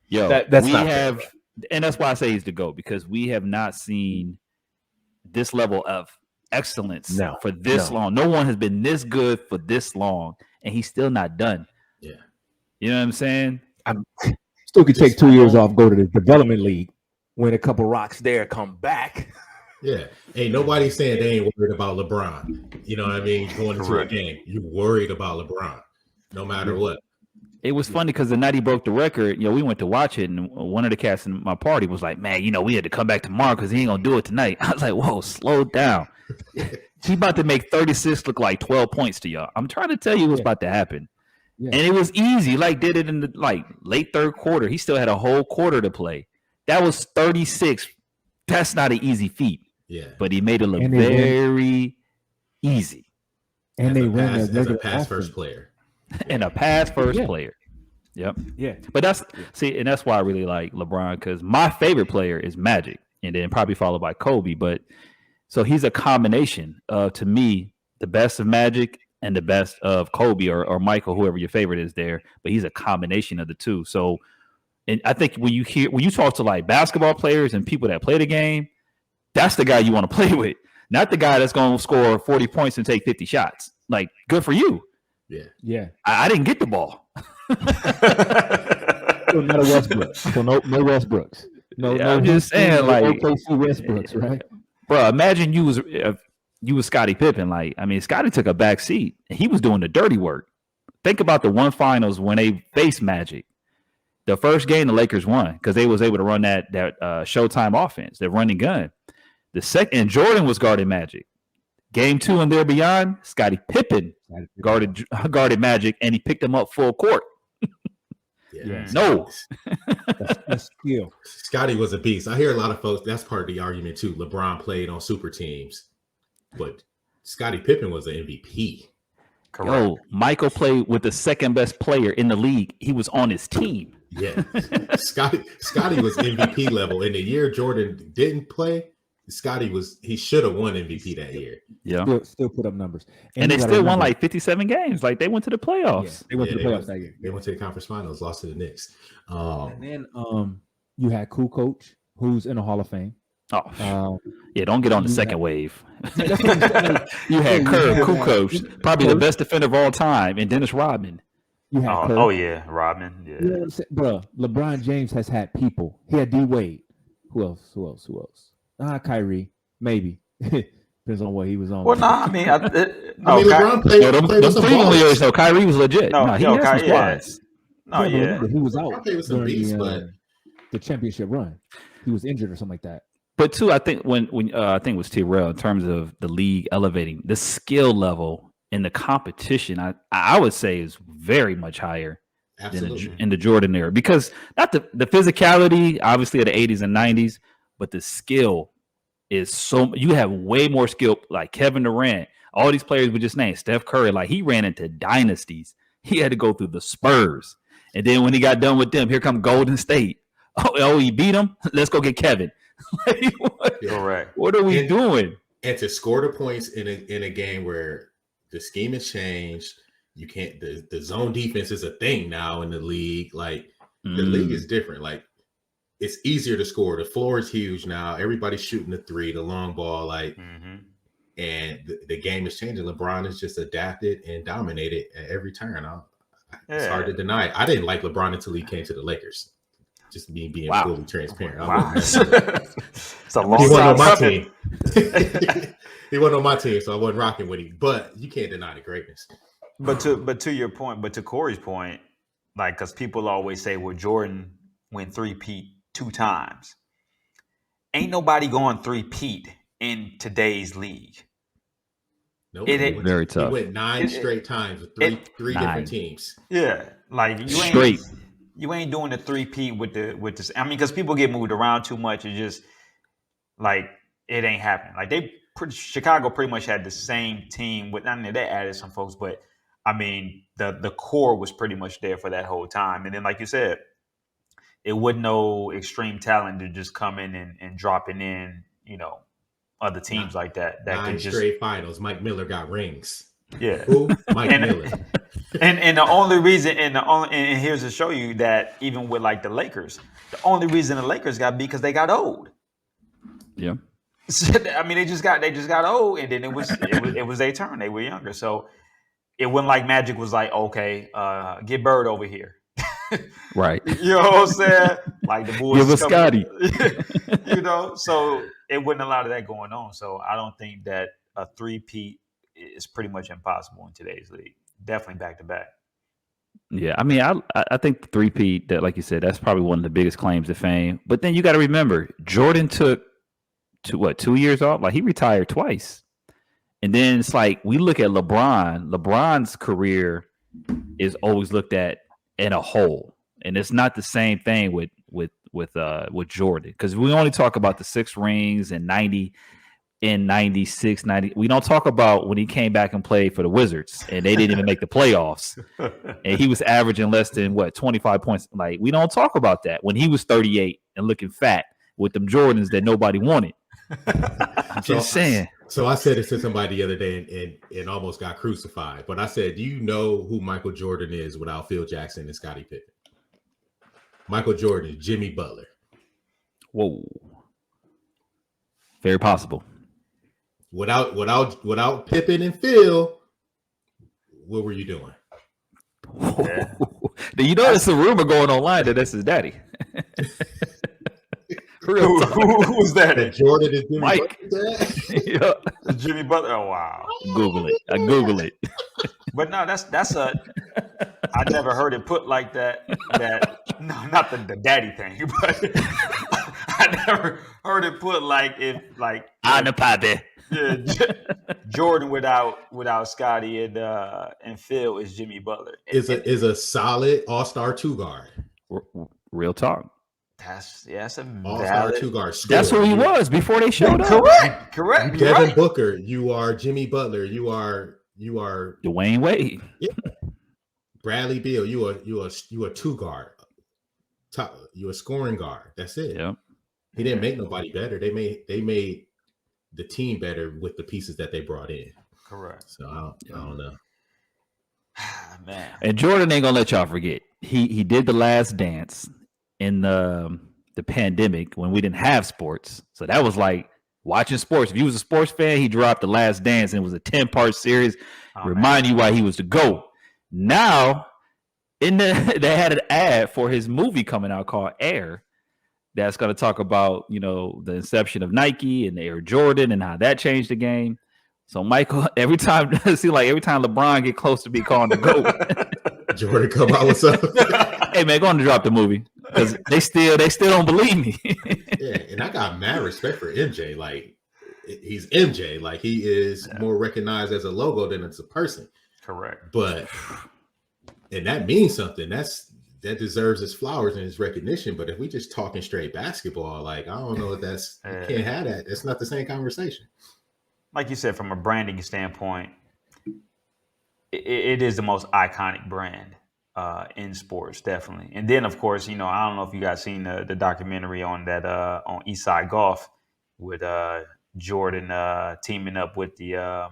S1: Yo, that's we have, fair. And that's why I say he's the GOAT, because we have not seen this level of excellence for this long. No one has been this good for this long, and he's still not done.
S5: Yeah.
S1: You know what I'm saying?
S3: Still could take 2 years off, go to the development league, win a couple rocks there, come back.
S5: Yeah. Ain't nobody saying they ain't worried about LeBron. You know what I mean? Going into a game, you worried about LeBron, no matter what.
S1: It was funny because the night he broke the record, we went to watch it, and one of the cats in my party was like, "Man, we had to come back tomorrow because he ain't gonna do it tonight." I was like, "Whoa, slow down." He about to make 36 look like 12 points to y'all. I'm trying to tell you what's about to happen. Yeah. And it was easy. Like, did it in the late third quarter. He still had a whole quarter to play. That was 36. That's not an easy feat.
S5: Yeah.
S1: But he made it look very easy.
S3: And they ran
S5: as a pass first player.
S1: And a pass first player. Yep.
S3: Yeah.
S1: But and that's why I really like LeBron, because my favorite player is Magic, and then probably followed by Kobe. But so he's a combination of, to me, the best of Magic and the best of Kobe or Michael, whoever your favorite is there. But he's a combination of the two. So, and I think when you talk to like basketball players and people that play the game, that's the guy you want to play with, not the guy that's going to score 40 points and take 50 shots. Like, good for you.
S5: Yeah.
S3: Yeah.
S1: I didn't get the ball.
S3: So not a Westbrook. So no Westbrooks. No,
S1: I'm just saying, like
S3: OKC Westbrooks, right?
S1: Bro, imagine you was Scottie Pippen. Like, I mean, Scottie took a back seat. He was doing the dirty work. Think about the one finals when they faced Magic. The first game the Lakers won because they was able to run that Showtime offense, that running gun. The second, and Jordan was guarding Magic. Game 2 and there beyond, Scottie Pippen guarded Magic, and he picked him up full court.
S5: Yeah.
S1: No.
S3: That's skill.
S5: Scottie was a beast. I hear a lot of folks, that's part of the argument too. LeBron played on super teams, but Scottie Pippen was an MVP.
S1: Correct. Yo, Michael played with the second best player in the league. He was on his team.
S5: Yeah. Scottie was MVP level. In the year Jordan didn't play, he should have won MVP that year.
S1: Yeah.
S3: Still put up numbers.
S1: And they still won like 57 games. Like, they went to the playoffs.
S3: Yeah, they went to the playoffs that year.
S5: They went to the conference finals, lost to the Knicks.
S3: And then you had Cool Coach, who's in the Hall of Fame.
S1: Oh, yeah, don't get on the second wave. You had Kerr, Cool Coach, probably the best defender of all time, and Dennis Rodman.
S3: You had Kerr.
S4: Oh yeah, Rodman. Yeah.
S3: You know what I'm saying? Bro, LeBron James has had people. He had D Wade. Who else? Kyrie, maybe. Depends on what he was on.
S4: Well, I mean,
S5: LeBron played with some
S1: years, so Kyrie was legit. He had some squads.
S3: He was out
S5: with some beasts, but
S3: the championship run. He was injured or something like that.
S1: But too, I think when I think it was Terrell, in terms of the league elevating the skill level in the competition, I would say is very much higher
S5: Absolutely.
S1: in the Jordan era, because not the physicality, obviously, of the 80s and 90s, but the skill is so, you have way more skill, like Kevin Durant, all these players we just named, Steph Curry, like he ran into dynasties. He had to go through the Spurs. And then when he got done with them, here come Golden State. Oh, he beat them? Let's go get Kevin. Like,
S4: Correct.
S1: what are we doing?
S5: And to score the points in a game where the scheme has changed, you can't, the zone defense is a thing now in the league. Like the league is different. Like it's easier to score. The floor is huge now. Everybody's shooting the three, the long ball, like, and the game is changing. LeBron has just adapted and dominated at every turn. It's hard to deny it. I didn't like LeBron until he came to the Lakers. Just me being fully transparent.
S4: It's a long
S5: he wasn't on my
S4: coming.
S5: team. He wasn't on my team, so I wasn't rocking with him. But you can't deny the greatness.
S4: But to your point, but to Corey's point, like, because people always say, well, Jordan went three-peat 2 times. Ain't nobody going three-peat in today's league.
S5: Nope.
S1: Very tough.
S5: He went 9 straight times with three different teams.
S4: Yeah, like you ain't doing the three-peat with this. I mean, because people get moved around too much. It's just like it ain't happening. Like Chicago pretty much had the same team with. I mean, they added some folks, but I mean, the core was pretty much there for that whole time. And then, like you said, it wasn't no extreme talent to just come in and dropping in, other teams like that. That
S5: 9
S4: could just
S5: straight finals. Mike Miller got rings.
S4: Yeah.
S5: Who? Mike Miller.
S4: And the only reason, and here's to show you that even with like the Lakers, the only reason the Lakers got beat because they got old.
S1: Yeah.
S4: I mean, they just got old, and then it was their turn. They were younger, so it wasn't like Magic was like, okay, get Bird over here.
S1: Right.
S4: You know what I'm saying? Like the boys.
S1: Give us Scotty.
S4: So it wasn't a lot of that going on. So I don't think that a three-peat is pretty much impossible in today's league. Definitely back to back.
S1: Yeah, I mean, I think the three-peat, that, like you said, that's probably one of the biggest claims to fame. But then you got to remember, Jordan took 2 years off? Like he retired twice. And then it's like we look at LeBron. LeBron's career is always looked at in a whole, and it's not the same thing with Jordan, because we only talk about the 6 rings in 90, in 96, 90. We don't talk about when he came back and played for the Wizards and they didn't even make the playoffs, and he was averaging less than 25 points. Like we don't talk about that when he was 38 and looking fat with them Jordans that nobody wanted. I'm just saying.
S5: So I said it to somebody the other day and almost got crucified. But I said, do you know who Michael Jordan is without Phil Jackson and Scottie Pippen? Michael Jordan, Jimmy Butler.
S1: Whoa. Very possible.
S5: Without Pippen and Phil, what were you doing?
S1: Yeah. Do you know there's a rumor going online that that's his daddy?
S4: Who's that?
S5: That Jordan is Jimmy
S1: Mike.
S5: Butler?
S1: Yeah.
S4: Jimmy Butler. Oh, wow.
S1: Google it. I Google it.
S4: But no, I never heard it put like that. No, not the daddy thing, but I never heard it put like
S1: I'm the papi.
S4: Yeah, Jordan without Scotty and Phil is Jimmy Butler.
S5: Is a solid all-star 2 guard.
S1: Real talk.
S4: That's a
S5: all-star 2 guard.
S1: That's who he was before they showed up.
S4: Correct.
S5: Devin
S4: right.
S5: Booker, you are Jimmy Butler. You are
S1: Dwayne Wade.
S5: Yeah. Bradley Beal, you a 2 guard. You a scoring guard. That's it.
S1: Yep.
S5: He didn't make nobody better. They made the team better with the pieces that they brought in.
S4: Correct.
S5: So I don't know.
S4: Man.
S1: And Jordan ain't gonna let y'all forget. He did The Last Dance in the pandemic when we didn't have sports. So that was like watching sports. If you was a sports fan, he dropped The Last Dance, and it was a 10-part series. Remind you why he was the GOAT. Now, they had an ad for his movie coming out called Air. That's going to talk about, the inception of Nike and Air Jordan and how that changed the game. So Michael, every time LeBron get close to be called the GOAT,
S5: Jordan come out with something.
S1: Hey man, go on to drop the movie because they still don't believe me.
S5: Yeah, and I got mad respect for MJ. Like he's MJ. Like he is more recognized as a logo than as a person.
S4: Correct.
S5: But and that means something. That deserves its flowers and its recognition. But if we just talking straight basketball, like I don't know if that's you can't have that. It's not the same conversation.
S4: Like you said, from a branding standpoint, it is the most iconic brand in sports, definitely. And then, of course, I don't know if you guys seen the documentary on that on Eastside Golf with Jordan teaming up with the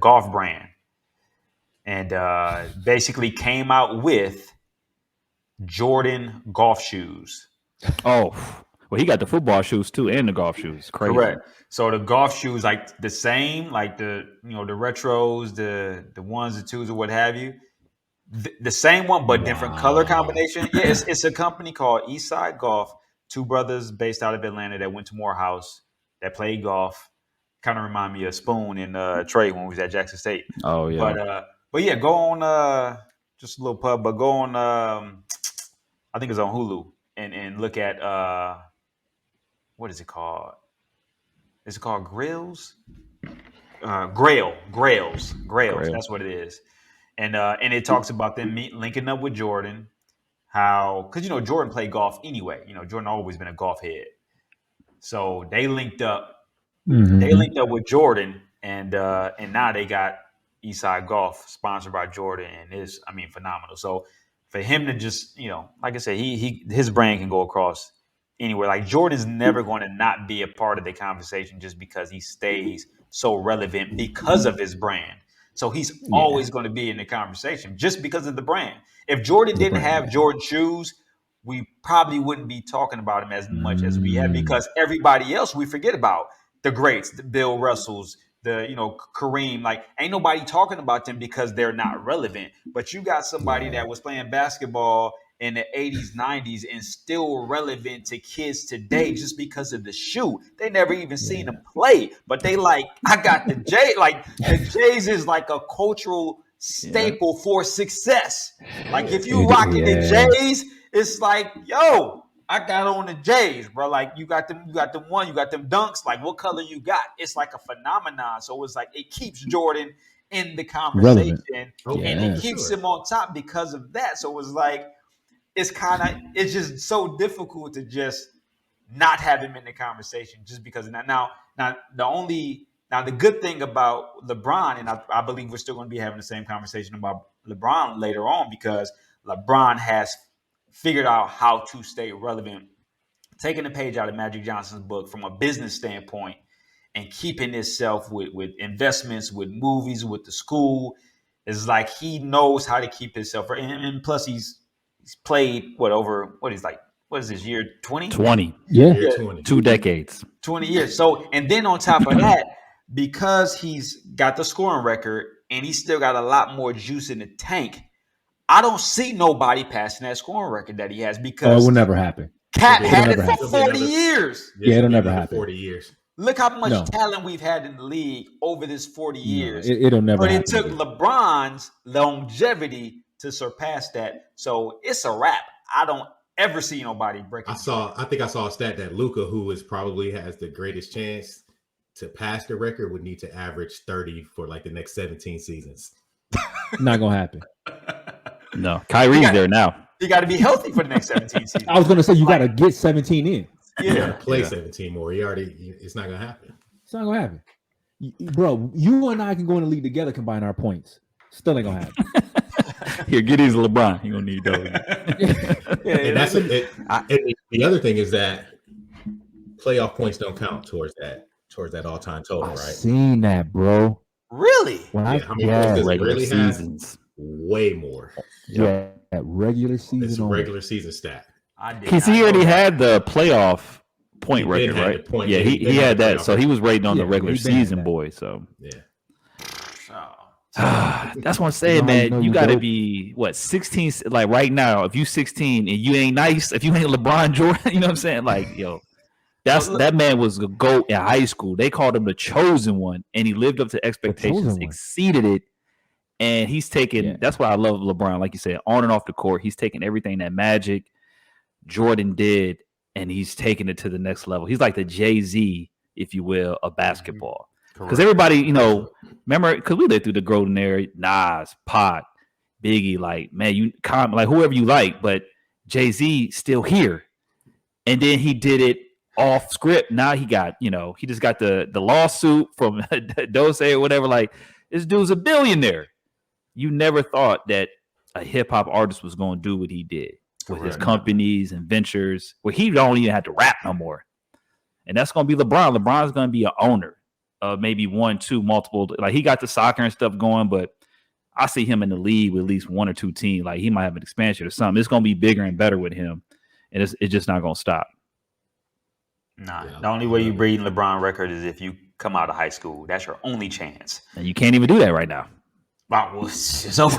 S4: golf brand, and basically came out with Jordan golf shoes.
S1: Oh, well, he got the football shoes too and the golf shoes. Crazy.
S4: Correct. So the golf shoes, like the same, like the the retros, the ones, the twos, or what have you. The same one, but different color combination. Yeah, it's a company called Eastside Golf. Two brothers based out of Atlanta that went to Morehouse that played golf. Kind of remind me of Spoon and Trey when we was at Jackson State.
S1: Oh yeah.
S4: But yeah, go on just a little pub, but go on I think it's on Hulu and look at what is it called? Is it called Grails? Grails. That's what it is. And it talks about them linking up with Jordan. How, because Jordan played golf anyway. Jordan always been a golf head. So they linked up.
S3: Mm-hmm.
S4: They linked up with Jordan, and now they got Eastside Golf sponsored by Jordan, and it's phenomenal. So for him to just like I said, his brand can go across anywhere. Like Jordan's never going to not be a part of the conversation just because he stays so relevant because of his brand. So he's always going to be in the conversation just because of the brand. If Jordan didn't have Jordan shoes, we probably wouldn't be talking about him as much as we have, because everybody else we forget about. The greats, the Bill Russells, the Kareem, like ain't nobody talking about them because they're not relevant. But you got somebody that was playing basketball in the 80s, 90s and still relevant to kids today just because of the shoe. They never even seen him play, but they like, I got the J. Like the J's is like a cultural staple for success. Like if you rocking the J's, it's like, yo, I got on the J's, bro. Like you got them dunks. Like what color you got? It's like a phenomenon. So it's like it keeps Jordan in the conversation, and it keeps him on top because of that. So it's like it's just so difficult to just not have him in the conversation just because of that. Now the good thing about LeBron, and I believe we're still going to be having the same conversation about LeBron later on, because LeBron has figured out how to stay relevant, taking a page out of Magic Johnson's book from a business standpoint and keeping himself with investments, with movies, with the school. It's like he knows how to keep himself. And plus he's played what is this year 20?
S1: 20.
S3: Yeah.
S5: 20.
S1: 2 decades.
S4: 20 years. So, and then on top of that, because he's got the scoring record and he's still got a lot more juice in the tank, I don't see nobody passing that scoring record that he has, because
S3: it will never happen.
S4: Cat had it for 40 years.
S3: Yeah, it'll never happen.
S5: 40 years.
S4: Look how much talent we've had in the league over this 40 years.
S3: It'll never happen.
S4: But it took LeBron's longevity to surpass that. So it's a wrap. I don't ever see nobody breaking.
S5: I think I saw a stat that Luka, who probably has the greatest chance to pass the record, would need to average 30 for like the next 17 seasons.
S3: Not gonna happen.
S1: No, Kyrie's there now.
S4: You got to be healthy for the next 17 seasons.
S3: I was gonna say you got to get 17 in.
S5: You got to play 17 more. It's not gonna happen.
S3: It's not gonna happen, bro. You and I can go in the league together, combine our points. Still ain't gonna happen.
S1: Here, get these LeBron. You gonna need those.
S5: And that's it. And the other thing is that playoff points don't count towards that all-time total, right?
S3: Seen that, bro.
S4: Really?
S5: How many points does it
S1: regular
S5: really
S1: seasons.
S5: have? Way more.
S3: Yeah, that regular season.
S5: It's a regular season stat.
S1: Because he already had the playoff point record, right? Yeah, he had that. So he was rating on the regular season boy. So that's what I'm saying, man. You got to be 16? Like right now, if you 16 and you ain't nice, if you ain't LeBron Jordan, you know what I'm saying? Like, yo, that man was a GOAT in high school. They called him the chosen one, and he lived up to expectations, exceeded it. And he's taken, that's why I love LeBron. Like you said, on and off the court, he's taken everything that Magic, Jordan did, and he's taken it to the next level. He's like the Jay-Z if you will, of basketball. Because
S4: Correct.
S1: everybody, you know, remember, because we lived through the golden era, Nas, Pac, Biggie, like, man, like whoever you like, but Jay-Z still here. And then he did it off script. Now he got, you know, he just got the lawsuit from Dose or whatever. Like, this dude's a billionaire. You never thought that a hip hop artist was going to do what he did with his companies and ventures, where he don't even have to rap no more. And that's going to be LeBron. LeBron's going to be an owner of maybe 1, 2, multiple. Like, he got the soccer and stuff going, but I see him in the league with at least 1 or 2 teams. Like, he might have an expansion or something. It's going to be bigger and better with him. And it's just not going to stop.
S4: Nah, the only way you breed LeBron record is if you come out of high school. That's your only chance.
S1: And you can't even do that right now.
S4: Wow, it's over.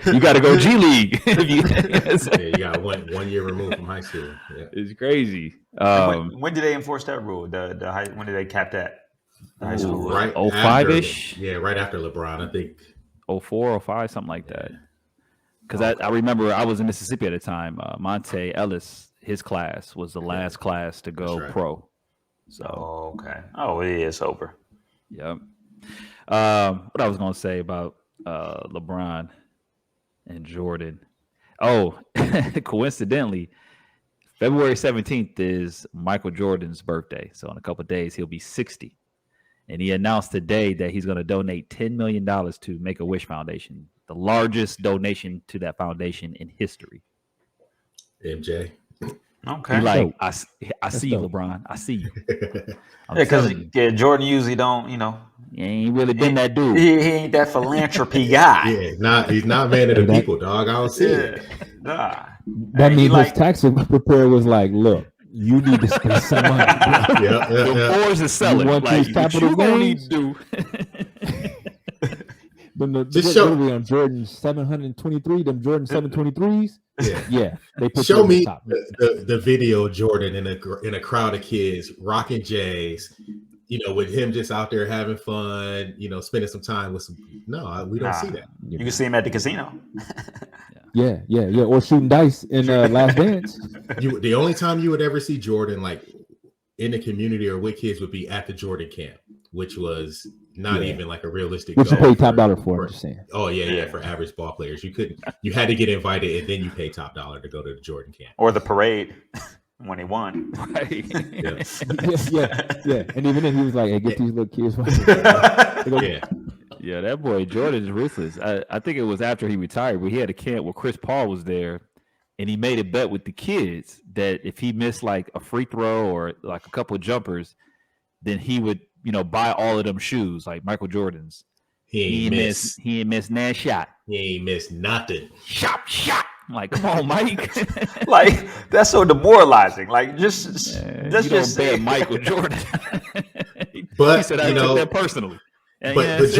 S1: You got to go G League.
S5: You got one year removed from high school. Yeah.
S1: It's crazy.
S4: When did they enforce that rule? When did they cap that? The high school
S5: right
S1: 05-ish?
S5: Yeah, right after LeBron, I think.
S1: 04, 05, something like that. Because I remember I was in Mississippi at the time. Monte Ellis, his class was the last class to go pro. So
S4: okay. Oh, it is over.
S1: Yep. What I was gonna say about LeBron and Jordan. Oh, coincidentally, February 17th is Michael Jordan's birthday. So in a couple of days, he'll be 60. And he announced today that he's going to donate $10 million to Make-A-Wish Foundation, the largest donation to that foundation in history.
S5: MJ.
S4: Okay.
S1: Like, I see you, LeBron. I see you.
S4: Because Jordan usually don't, you know.
S1: He ain't really been that dude.
S4: He ain't that philanthropy guy.
S5: Yeah, he's not man of the people, dog. I don't see it.
S4: Nah.
S3: That means his tax preparer was like, look, you need to spend some money.
S1: The boys are selling.
S3: Want
S1: like,
S3: these capital gains? Just show me on Jordan 723, them Jordan 723s. Yeah. They put
S5: show me the video of Jordan in a crowd of kids rocking J's, you know, with him just out there having fun, you know, spending some time with some. No, we don't see that.
S4: You can see him at the casino.
S3: Yeah, or shooting dice in Last Dance.
S5: The only time you would ever see Jordan like in the community or with kids would be at the Jordan camp, which was not even like a realistic.
S3: Which you pay top dollar for. I'm just saying.
S5: Oh yeah. For average ball players, you had to get invited, and then you pay top dollar to go to the Jordan camp
S4: or the parade when he won.
S1: Right.
S3: Yeah. And even then, he was like, "Hey, get these little kids."
S1: Yeah, that boy Jordan is ruthless. I think it was after he retired, but he had a camp where Chris Paul was there, and he made a bet with the kids that if he missed like a free throw or like a couple of jumpers, then he would, you know, buy all of them shoes like Michael Jordan's. He ain't missed that shot.
S5: He ain't missed nothing.
S1: Shot. I'm like, come on, Mike.
S4: Like, that's so demoralizing. Like, just
S1: say Michael Jordan.
S5: But
S1: he said I took that personally.
S5: But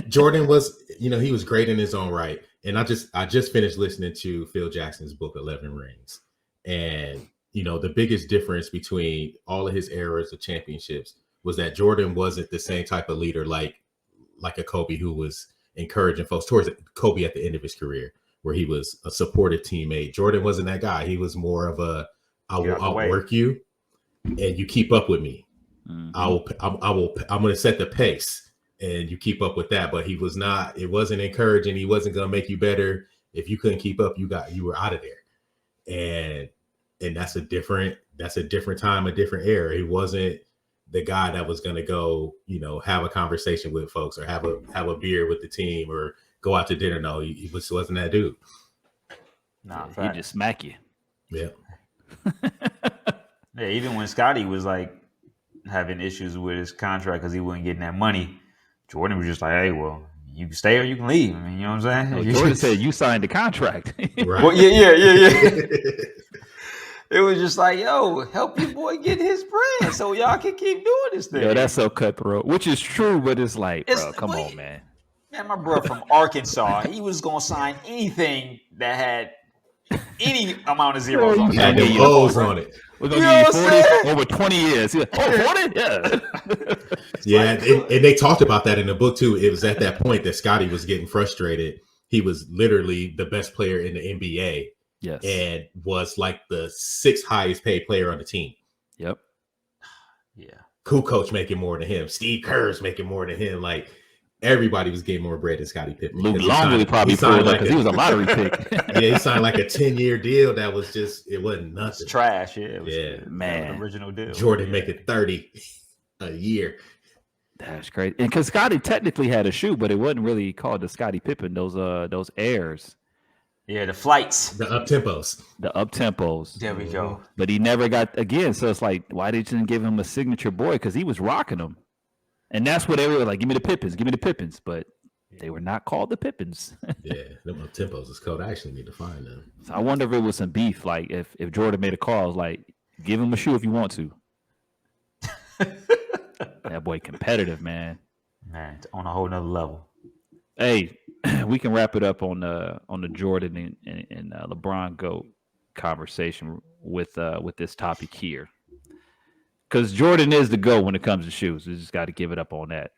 S5: Jordan was, you know, he was great in his own right. And I just finished listening to Phil Jackson's book 11 Rings, and you know, the biggest difference between all of his eras of championships was that Jordan wasn't the same type of leader like a Kobe, who was encouraging folks towards Kobe at the end of his career, where he was a supportive teammate. Jordan wasn't that guy. He was more of a I'll work you and you keep up with me. Mm-hmm. I'm going to set the pace and you keep up with that. But it wasn't encouraging. He wasn't going to make you better. If you couldn't keep up, you were out of there. And that's a different time, a different era. He wasn't the guy that was going to go, you know, have a conversation with folks or have a beer with the team or go out to dinner. No, he wasn't that dude.
S4: Nah,
S1: he just smack you.
S5: Yeah.
S4: Yeah, even when Scotty was like having issues with his contract because he wasn't getting that money, Jordan was just like, "Hey, well, you can stay or you can leave." I mean, you know what I'm saying?
S1: Jordan said you signed the contract.
S5: Right.
S4: Well, yeah. It was just like, yo, help your boy get his brand so y'all can keep doing this thing.
S1: Yo, that's so cutthroat, which is true, but it's like, bro, come on, man.
S4: Man, my bro from Arkansas, he was going to sign anything that had any amount of zeros on it.
S5: Had the O's on it.
S1: We're going to give you 40 over 20 years. 40? Yeah.
S5: Yeah, and they talked about that in the book, too. It was at that point that Scotty was getting frustrated. He was literally the best player in the NBA.
S1: Yes.
S5: And was like the 6th highest paid player on the team.
S1: Yep.
S4: Yeah.
S5: Kukoc making more than him. Steve Kerr's making more than him. Like everybody was getting more bread than Scottie Pippen.
S1: Luke Longley probably pulled up because he was a lottery pick.
S5: Yeah, he signed like a 10-year deal that was just, it wasn't nothing.
S4: It's trash. Yeah. It was,
S5: Yeah.
S4: man. An original deal.
S5: Jordan making 30 a year.
S1: That's great. And because Scottie technically had a shoe, but it wasn't really called the Scottie Pippen, those airs.
S4: Yeah, the flights.
S5: The up-tempos.
S1: The up-tempos.
S4: There we go.
S1: But he never got, again, so it's like, why didn't you give him a signature boy? Because he was rocking them. And that's what they were like, give me the Pippins. But they were not called the Pippins.
S5: Yeah, them up-tempos is called. I actually need to find them.
S1: So I wonder if it was some beef, like if Jordan made a call, it was like, give him a shoe if you want to. That boy competitive, man.
S4: Man, on a whole nother level.
S1: Hey, we can wrap it up on the Jordan and LeBron GOAT conversation with this topic here, because Jordan is the GOAT when it comes to shoes. We just got to give it up on that.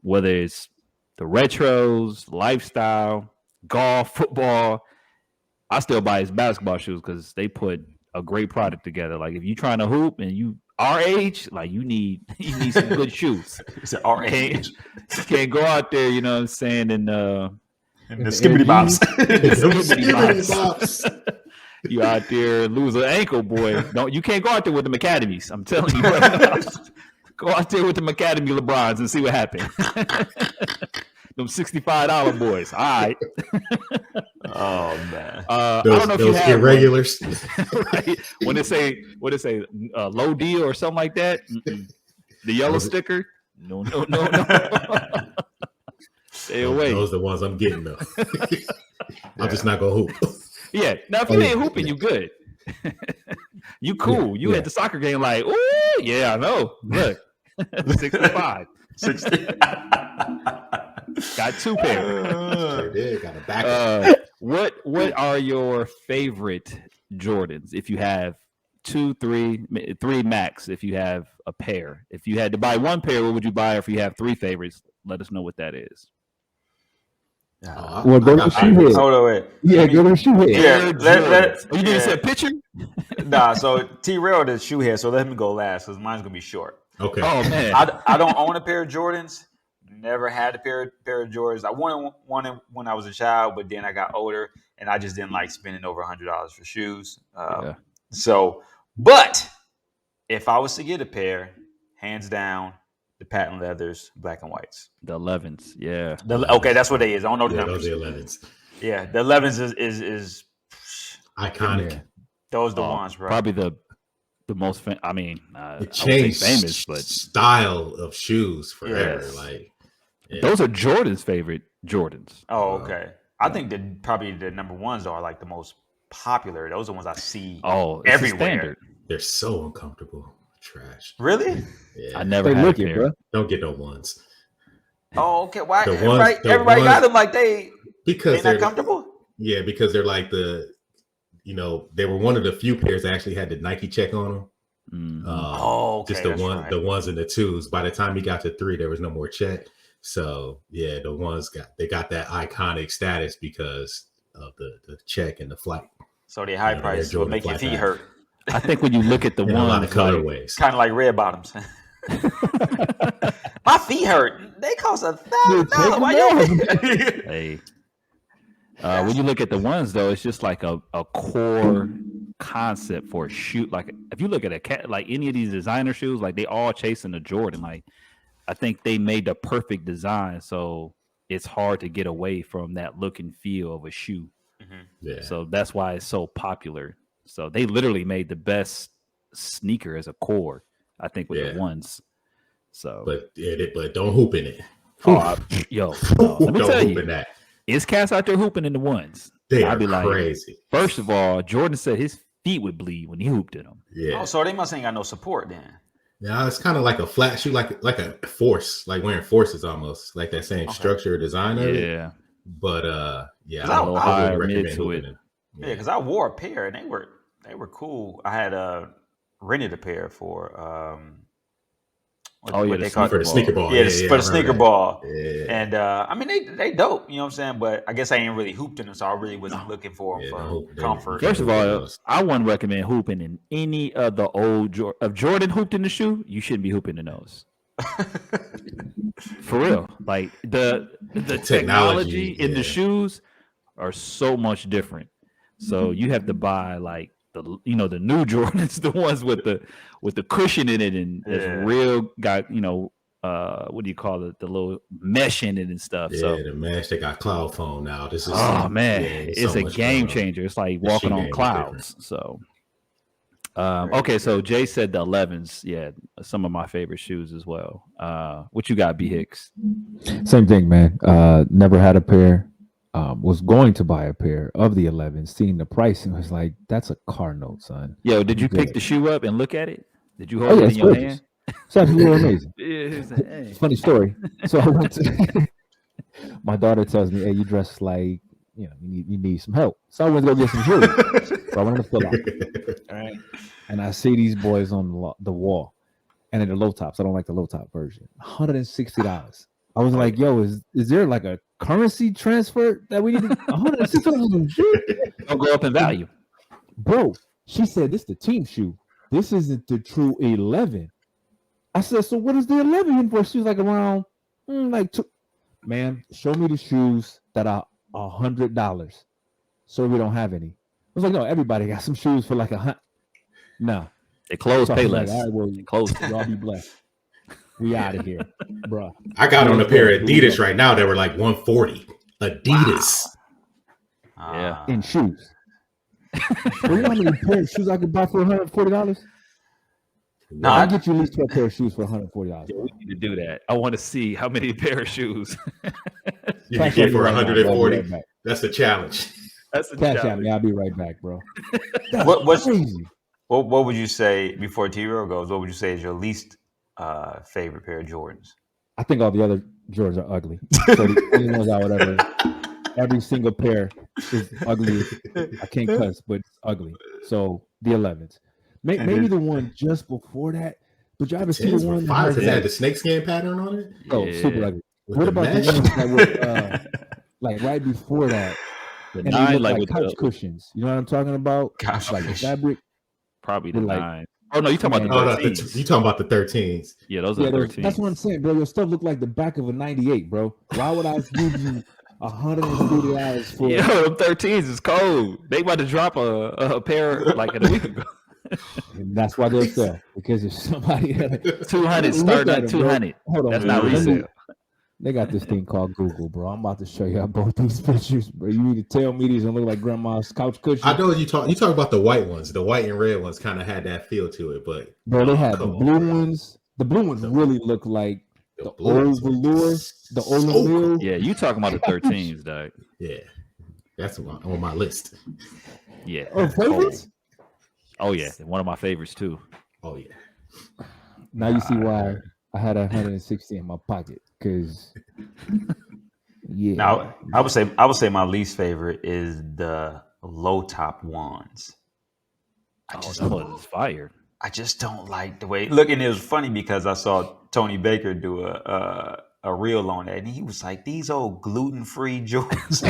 S1: Whether it's the retros, lifestyle, golf, football, I still buy his basketball shoes because they put a great product together. Like if you're trying to hoop and you our age, like you need some good shoes.
S4: It's our age.
S1: You can't go out there, you know what I'm saying, and
S4: the skibbity bops.
S1: You out there lose an ankle, boy. You can't go out there with them academies. I'm telling you right now. Go out there with them academy LeBrons and see what happens. Them $65 boys. All right.
S4: Oh man.
S1: I don't know if you have
S5: irregulars.
S1: Right? When they say low D or something like that, the yellow sticker. No. Stay away.
S5: Those are the ones I'm getting though. I'm just not gonna hoop.
S1: Yeah. Now if you ain't hooping, you good. You cool. You at the soccer game like, oh yeah, I know. Look. 65.
S4: 60.
S1: Got two pairs.
S5: Sure did. Got a back.
S1: What are your favorite Jordans? If you have 2, 3 max, if you have a pair. If you had to buy one pair, what would you buy? If you have 3 favorites, let us know what that is.
S3: Well, go to shoe head.
S4: Hold on, wait.
S3: Yeah, go to shoe head.
S4: Yeah,
S1: you didn't say a picture?
S4: Nah, so T-Rail the shoe head, so let me go last because mine's gonna be short.
S5: Okay.
S1: Oh man,
S4: I don't own a pair of Jordans. Never had a pair of Jordans. I wanted one when I was a child, but then I got older and I just didn't like spending over $100 for shoes. So, but if I was to get a pair, hands down, the patent leathers, black and whites.
S1: the 11s, yeah.
S4: Okay, that's what they is. I don't know the numbers.
S5: Those are the 11s.
S4: Yeah, the 11s is
S5: Iconic.
S3: Yeah.
S4: those the ones, bro.
S1: Probably the most.
S5: It changed
S1: famous, but
S5: style of shoes forever.
S4: Yes.
S5: Like
S1: those are Jordan's favorite Jordans.
S4: Oh, okay. I think that probably the number ones are like the most popular. Those are the ones I see.
S1: Oh, it's
S4: everywhere.
S1: standard.
S5: they're so uncomfortable. Trash.
S4: Really?
S5: Yeah.
S1: I never
S3: They
S1: had
S3: look
S1: a
S3: it,
S1: pair.
S3: bro.
S5: Don't get no ones.
S4: Oh, okay. Why?
S5: The
S4: Everybody
S5: ones-
S4: got them like they
S5: Because
S4: not
S5: they're
S4: comfortable.
S5: Yeah, because they're like they were one of the few pairs that actually had the Nike check on them.
S1: Mhm.
S4: Okay,
S5: Just the
S4: that's
S5: one,
S4: right.
S5: the ones and the twos. By the time he got to 3, there was no more check. So yeah, the ones got that iconic status because of the check and the flight.
S4: So they high
S5: Yeah,
S4: prices
S5: they're
S4: will
S5: Jordan
S4: make your
S5: flat
S4: feet
S5: back.
S4: hurt.
S1: I think when you look at the
S5: In a lot of
S1: ones, like,
S5: colorways.
S4: Kind of like red bottoms. My feet hurt. They cost $1,000. Why you?
S1: hey, when you look at the ones though, it's just like a core concept for a shoe. Like if you look at like any of these designer shoes, like they all chasing the Jordan. Like I think they made the perfect design, so it's hard to get away from that look and feel of a shoe.
S5: Yeah.
S1: So that's why it's so popular. So they literally made the best sneaker as a core, I think, with the ones. So,
S5: but don't hoop in it.
S1: no, let me
S5: Don't
S1: tell
S5: hoop
S1: you,
S5: in that.
S1: it's cats out there hooping in the ones.
S5: They
S1: I'd
S5: are
S1: be like,
S5: crazy.
S1: first of all, Jordan said his feet would bleed when he hooped in them.
S5: Yeah.
S4: Oh, so they must ain't got no support then.
S5: Yeah, it's kind of like a flat shoe, like a force, like wearing forces almost, like that same structure or design of it.
S1: Yeah,
S5: But yeah,
S4: I
S5: I
S4: would
S1: higher
S5: would
S1: mid
S5: recommend
S1: to
S5: hooping
S1: it.
S5: in.
S4: Yeah, because I wore a pair and they were cool. I had rented a pair for what they call
S5: for the sneaker ball.
S4: Yeah,
S5: Yeah,
S4: for
S5: I
S4: the sneaker
S5: remember that.
S4: ball.
S5: Yeah.
S4: And I mean, they dope. You know what I'm saying? But I guess I ain't really hooped in them, so I really wasn't looking for them
S5: Yeah,
S4: for
S5: no,
S4: comfort.
S1: First of all,
S5: those.
S1: I wouldn't recommend hooping in any of the old if Jordan hooped in the shoe, you shouldn't be hooping in those. For real, like the technology in the shoes are so much different. So you have to buy like the the new Jordans, the ones with the cushion in it and it's real got what do you call it, the little mesh in it and stuff.
S5: Yeah,
S1: so
S5: the mesh, they got cloud foam now. This is
S1: it's a game changer. It's like walking on clouds. So okay, so Jay said the 11s. Yeah, some of my favorite shoes as well. What you got, B Hicks?
S3: Same thing, man. Never had a pair. Was going to buy a pair of the 11s. Seeing the price and was like, "That's a car note, son."
S1: Yo, did you pick the shoe up and look at it? Did you hold it in your hand?
S3: It's absolutely amazing.
S1: Hey.
S3: Funny story. So I went to. My daughter tells me, "Hey, you dress like you need some help." So I went to go get some shoes. So I went to Foot Locker. All right. And I see these boys on the wall, and in the low tops. I don't like the low top version. $160. I was like, "Yo, is there like a currency transfer that we need? $160
S1: Don't go up in value,
S3: bro." She said, "This is the team shoe. This isn't the true 11." I said, "So what is the 11 in for?" She was like, "Around Man, show me the shoes that are $100. So we don't have any." I was like, "No, everybody got some shoes for like $100." No,
S1: they close, pay less.
S3: Like, all right, well,
S1: close.
S3: Y'all be blessed. We out of here, bro.
S5: I got on a pair of Adidas right now that were like $140. Adidas.
S4: Wow.
S1: Yeah,
S3: in shoes. You know how many pair of shoes I could buy for $140?
S4: No,
S3: I'll get you at least 12 pair of shoes for $140.
S1: we need to do that. I want to see how many pair of shoes
S5: you can get for 140. That's a challenge.
S1: That's a
S3: Cash
S1: challenge.
S3: out me. I'll be right back, bro.
S4: What's
S3: crazy?
S4: What would you say before T-Row goes? What would you say is your least favorite pair of Jordans?
S3: I think all the other Jordans are ugly. So the only ones I would ever. Every single pair is ugly. I can't cuss, but it's ugly. So the 11s. Maybe the one just before that. But you ever see the one
S5: that had the snakeskin pattern on it?
S3: Oh, super ugly.
S5: What
S3: about the ones that were like right before that?
S1: The
S3: and
S1: 9,
S3: they look
S1: like
S3: like couch cushions. You know what I'm talking about?
S4: Couch
S3: like the
S4: cushion.
S3: fabric.
S1: Probably the
S3: like,
S1: 9. Oh no, you talking about the 13s?
S5: You talking about the 13s?
S1: Yeah, those are the 13s.
S3: That's what I'm saying, bro. Your stuff look like the back of a 98, bro. Why would I give you $140 for?
S1: Yo, them 13s is cold. They about to drop a pair like in a week ago.
S3: And that's why they'll sell, because if somebody
S1: 200 starting at 200.
S3: Hold on,
S1: that's not resale.
S3: They got this thing called Google, bro. I'm about to show you both these pictures, bro. You need to tell me these don't look like grandma's couch cushion.
S5: I know you talk about the white ones. The white and red ones kind of had that feel to it, but
S3: bro, they had the blue ones. The blue ones really look like the old velour, the old velour.
S1: Yeah, you talking about the 13s, Doug?
S5: Yeah, that's on my list.
S1: Yeah.
S3: Oh, favorites?
S1: Oh yeah, one of my favorites too.
S5: Oh yeah.
S3: Now you see why I had 160 in my pocket, because yeah.
S4: Now I would say my least favorite is the low top ones.
S1: That was fire.
S4: I just don't like the way. Look, and it was funny because I saw Tony Baker do a reel on that, and he was like, "These old gluten-free Jordans."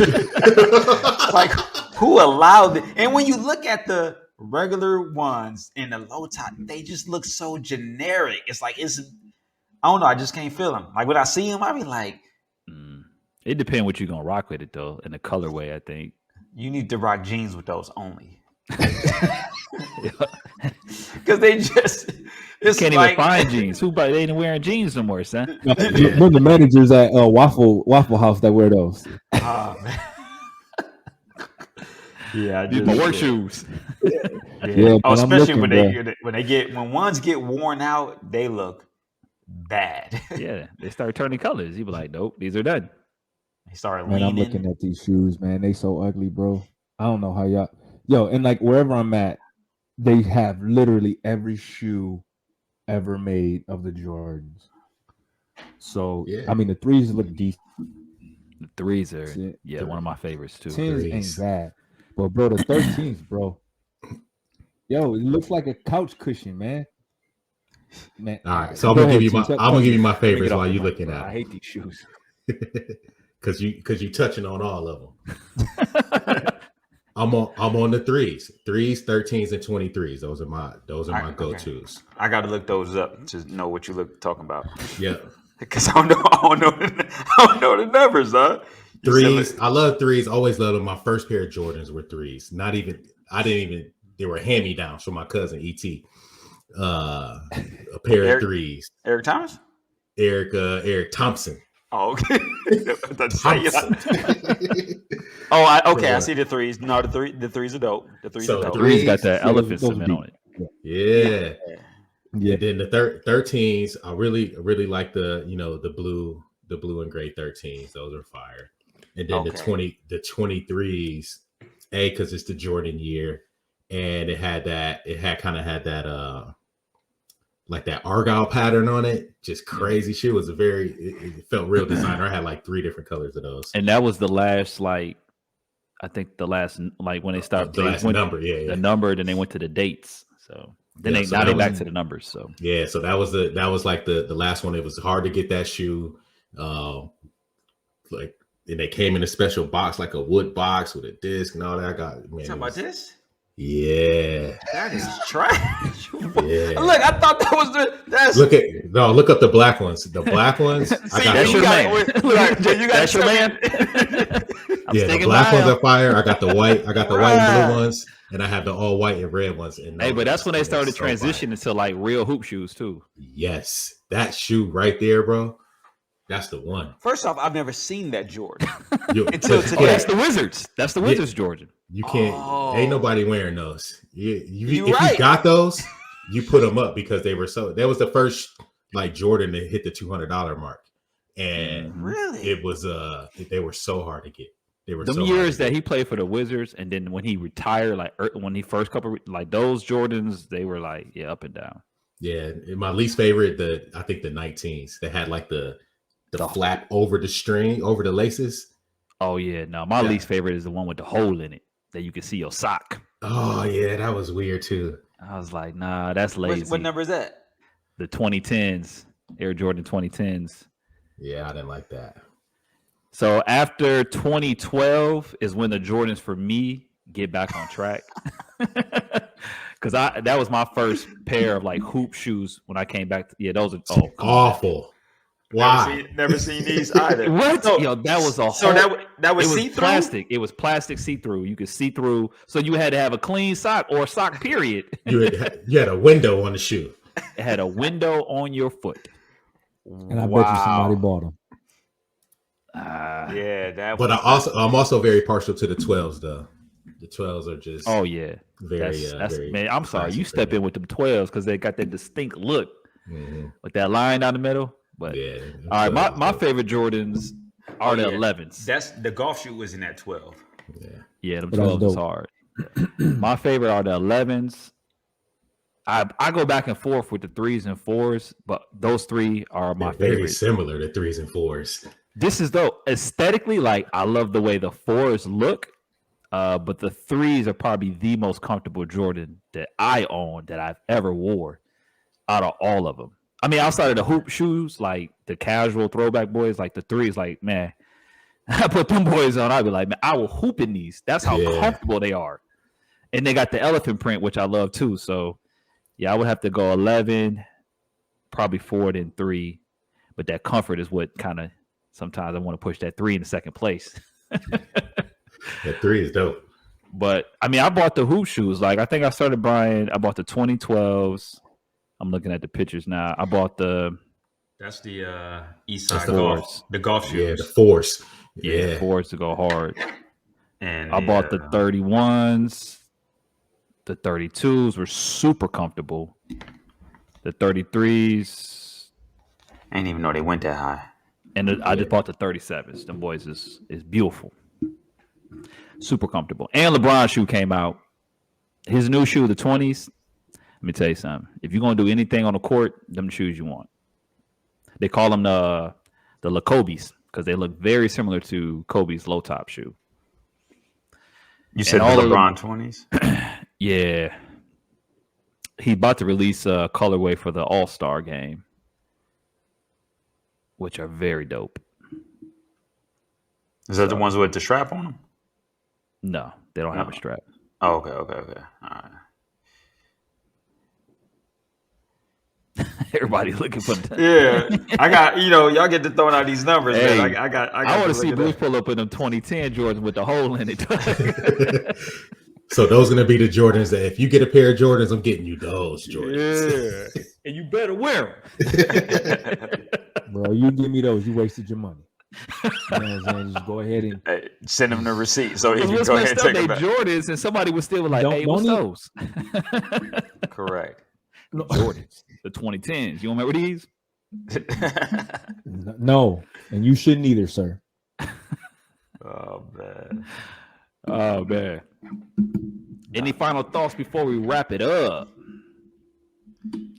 S4: Like, who allowed it? And when you look at the regular ones in the low top, they just look so generic. It's like I don't know. I just can't feel them. Like when I see them, I be like,
S1: It depends what you're gonna rock with it though, and the colorway. I think
S4: you need to rock jeans with those only. Because they just
S1: you can't even find jeans. They ain't wearing jeans no more, son.
S3: The managers at Waffle House that wear those.
S4: Oh, man. Yeah,
S1: these are work shoes.
S3: Yeah,
S4: especially when ones get worn out, they look bad.
S1: Yeah, they start turning colors. You be like, nope, these are done.
S4: They start
S3: leaning. I'm looking at these shoes, man. They so ugly, bro. I don't know how y'all. And like wherever I'm at, they have literally every shoe ever made of the Jordans. So I mean, the 3s look decent.
S1: The 3s are one of my favorites too.
S3: 10s ain't bad. But bro, the 13s, bro. Yo, it looks like a couch cushion, man. Man,
S5: All right, so I'm
S3: go
S5: gonna give
S3: ahead,
S5: you my
S3: T.
S5: I'm gonna give you my
S3: Let me get
S5: favorites
S3: off
S5: while
S3: the
S5: you
S3: mic,
S5: looking
S3: bro.
S5: at
S3: I hate these shoes.
S5: because you touching on all of them. I'm on the threes, 13s, and 23s. Those are my
S4: Okay.
S5: go-tos.
S4: I got to look those up to know what you look talking about.
S5: Yeah,
S4: Because I don't know the numbers, huh? You said,
S5: threes. I love threes. Always loved them. My first pair of Jordans were threes. I didn't even. They were hand-me-downs from my cousin ET. A pair of threes.
S4: Eric Thomas?
S5: Eric Thompson.
S4: Oh, okay.
S5: Thompson.
S4: Okay. I see the threes. No, the threes are dope. The threes are
S5: So
S4: dope.
S1: Three's got
S5: threes.
S1: that
S3: Yeah,
S1: elephant
S3: those
S1: cement
S3: deep.
S1: on it.
S5: Yeah.
S3: Yeah.
S5: And then the 13s, I really like the blue and gray 13s. Those are fire. And then
S4: Okay.
S5: the 23s, because it's the Jordan year, and it had that like that Argyle pattern on it. Just crazy shit. It was it felt real designer. I had like 3 different colors of those.
S1: And that was the last, like, I think the last, like, when they stopped,
S5: The
S1: they
S5: last
S1: went
S5: number, yeah.
S1: the number, then they went to the dates. So then
S5: Yeah, so
S1: now
S5: that
S1: they back
S5: was-
S1: to the numbers. So
S5: Yeah, so that was like the last one. It was hard to get that shoe. Like, and they came in a special box, like a wood box with a disc and all that. I got, man.
S4: You talking about this?
S5: Yeah.
S4: That is trash.
S5: Yeah.
S4: Look, I thought that was that's
S5: Look up the black ones. The black ones.
S4: See,
S5: I got
S1: that's
S5: the,
S1: your man.
S4: You got
S1: That's your man. I'm
S5: yeah, the
S1: sticking
S5: black
S1: by
S5: ones
S1: him.
S5: are fire. I got the white. I got the white and
S4: Right.
S5: blue ones, and I have the all white and red ones. And
S1: Hey, but that's when they
S5: those
S1: started
S5: so fire.
S1: transitioning to like real hoop shoes too.
S5: Yes, that shoe right there, bro. That's the one.
S4: First off, I've never seen that Jordan.
S5: You,
S4: Until
S5: cause-
S4: today.
S1: Oh, that's the Wizards. That's the
S5: Yeah.
S1: Wizards, Jordan.
S5: You can't.
S4: Oh.
S5: Ain't nobody wearing those.
S4: You
S5: If
S4: right.
S5: you got those, you put them up because they were so. That was the first like Jordan to hit the $200 mark, and
S4: Really?
S5: it was they were so hard to get. They were
S1: Them
S5: so hard to
S1: years that
S5: get.
S1: he played for the Wizards, and then when he retired, like when he first couple, like those Jordans, they were like up and down.
S5: Yeah, and my least favorite, I think the 19s. They had like the flap over the string, over the laces.
S1: Oh yeah, no, my
S5: Yeah.
S1: least favorite is the one with the hole in it that you can see your sock.
S5: Oh yeah, that was weird too.
S1: I was like, nah, that's lazy.
S4: What number is that?
S1: The 2010s, Air Jordan 2010s.
S5: Yeah, I didn't like that.
S1: So after 2012 is when the Jordans for me get back on track. Because that was my first pair of like hoop shoes when I came back. Those are come on.
S5: Awful. Why?
S4: Never seen these either.
S1: What?
S4: So,
S1: Yo, that was a
S4: so
S1: whole.
S4: that was
S1: It was
S4: see through.
S1: plastic. It was plastic see through. You could see through. So you had to have a clean sock or a sock. Period.
S5: You had a window on the shoe.
S1: It had a window on your foot.
S3: And I bet you somebody bought them.
S4: Yeah, that.
S5: But I'm also very partial to the 12s though. The 12s are just
S1: Oh yeah,
S5: very
S1: that's
S5: very
S1: man. I'm sorry, you
S5: classic for
S1: step
S5: me.
S1: in with them 12s because they got that distinct look
S5: Mhm.
S1: with that line down the middle. But
S5: Yeah.
S1: all right,
S5: 12s,
S1: my
S5: though.
S1: favorite Jordans are the
S4: yeah.
S1: 11s.
S4: That's the golf shoe was in that 12.
S5: Yeah.
S1: Yeah, them
S3: But that's
S1: 12s is
S3: dope.
S1: hard. My favorite are the 11s. I go back and forth with the 3s and 4s, but those 3 are my
S5: They're very
S1: favorite.
S5: similar to 3s and 4s.
S1: This is though aesthetically, like I love the way the 4s look, but the 3s are probably the most comfortable Jordan that I own that I've ever wore out of all of them. I mean, outside of the hoop shoes, like the casual throwback boys, like the 3s, like man, I put them boys on, I'd be like, man, I will hoop in these. That's how
S5: Yeah.
S1: comfortable they are. And they got the elephant print, which I love too. So yeah, I would have to go 11, probably 4, then 3. But that comfort is what kind of sometimes I want to push that 3 in the second place.
S5: That 3 is dope.
S1: But I mean, I bought the hoop shoes. Like I think I started buying. I bought the 2012s. I'm looking at the pictures now. I bought the
S4: That's the East
S5: That's
S4: Side
S5: the
S4: golf,
S1: fours.
S4: the golf
S5: Yeah,
S4: shoes.
S5: the force.
S1: yeah
S5: Yeah.
S1: 4s to go hard.
S4: And
S1: I bought the 31s. The 32s were super comfortable. The 33s,
S4: I didn't even know they went that high.
S1: and I just bought the 37s. Them boys is beautiful, super comfortable. And LeBron shoe came out. His new shoe, the 20s. Let me tell you something. If you're gonna do anything on the court, them the shoes you want. They call them the Kobe's because they look very similar to Kobe's low top shoe.
S4: You said
S1: all
S4: the
S1: of them-
S4: LeBron 20s?
S1: Yeah. He's about to release a colorway for the All-Star game, which are very dope.
S4: Is that the ones with the strap on them?
S1: No, they don't have a strap.
S4: Oh, okay. All right.
S1: Everybody looking for the
S4: Yeah, I got y'all get to throwing out these numbers,
S1: Hey,
S4: man. I
S1: want to see Bruce pull up in them 2010 Jordans with the hole in it.
S5: So those are gonna be the Jordans that if you get a pair of Jordans, I'm getting you those Jordans.
S1: Yeah, and you better wear them.
S3: Bro, you give me those, you wasted your money. You know what I'm saying? Just go ahead and
S4: send him the receipt so he can
S1: what's
S4: go ahead
S1: messed
S4: and
S1: up,
S4: take
S1: they
S4: them back.
S1: Jordans, and somebody was still like, "Hey, what's those?"
S4: Correct.
S1: Jordans, the 2010s. You remember these?
S3: no, and you shouldn't either, sir.
S4: Oh man.
S1: Oh man. Any final thoughts before we wrap it up?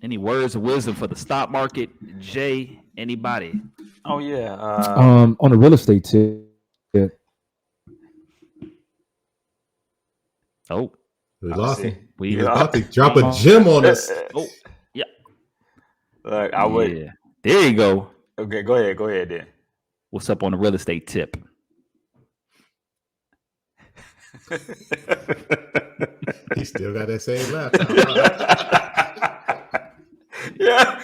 S1: Any words of wisdom for the stock market, Jay? Anybody?
S4: Oh yeah.
S3: On the real estate tip. Yeah.
S1: Oh,
S5: We lost him.
S1: We
S5: was about to drop a gem on us.
S1: Oh, yeah.
S4: Look, I would.
S1: Yeah. There you go.
S4: Okay, go ahead then.
S1: What's up on the real estate tip?
S5: He still got that same laptop.
S4: yeah.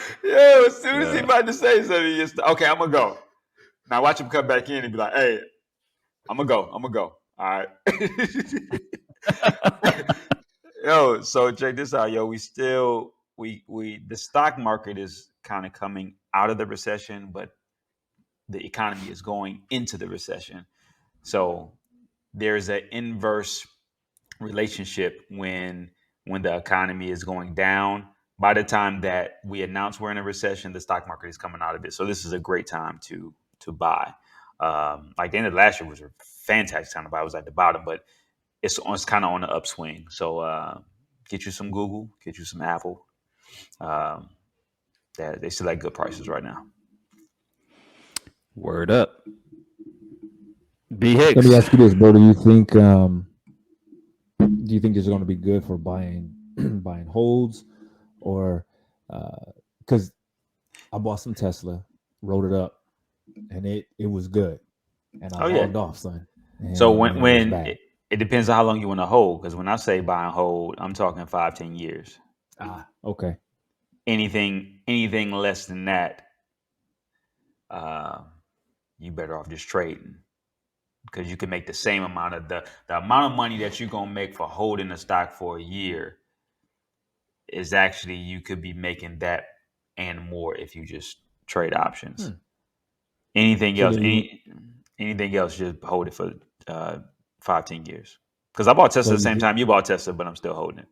S4: As soon as he about to say something, he just okay. I'm gonna go. Now watch him come back in and be like, "Hey, I'm gonna go. All right." Yo, so check this out, yo. We still the stock market is kind of coming out of the recession, but the economy is going into the recession. So there's an inverse relationship when the economy is going down. By the time that we announce we're in a recession, the stock market is coming out of it. So this is a great time to buy. Like the end of last year was a fantastic time to buy. It was at the bottom, but it's kind of on the upswing. So get you some Google, get you some Apple. They still at good prices right now.
S1: Word up. B Hicks.
S3: Let me ask you this, bro. Do you think this is going to be good for buying holds, or because I bought some Tesla, wrote it up, and it was good, and I hauled off, son. And
S4: so when it depends on how long you want to hold, because when I say buy and hold, I'm talking 5-10 years.
S3: Okay.
S4: Anything less than that, you better off just trading, because you can make the same amount of the amount of money that you're gonna make for holding the stock for a year is actually you could be making that and more if you just trade options. Anything else, just hold it for 5-10 years. Because I bought Tesla at the same time you bought Tesla, but I'm still holding it.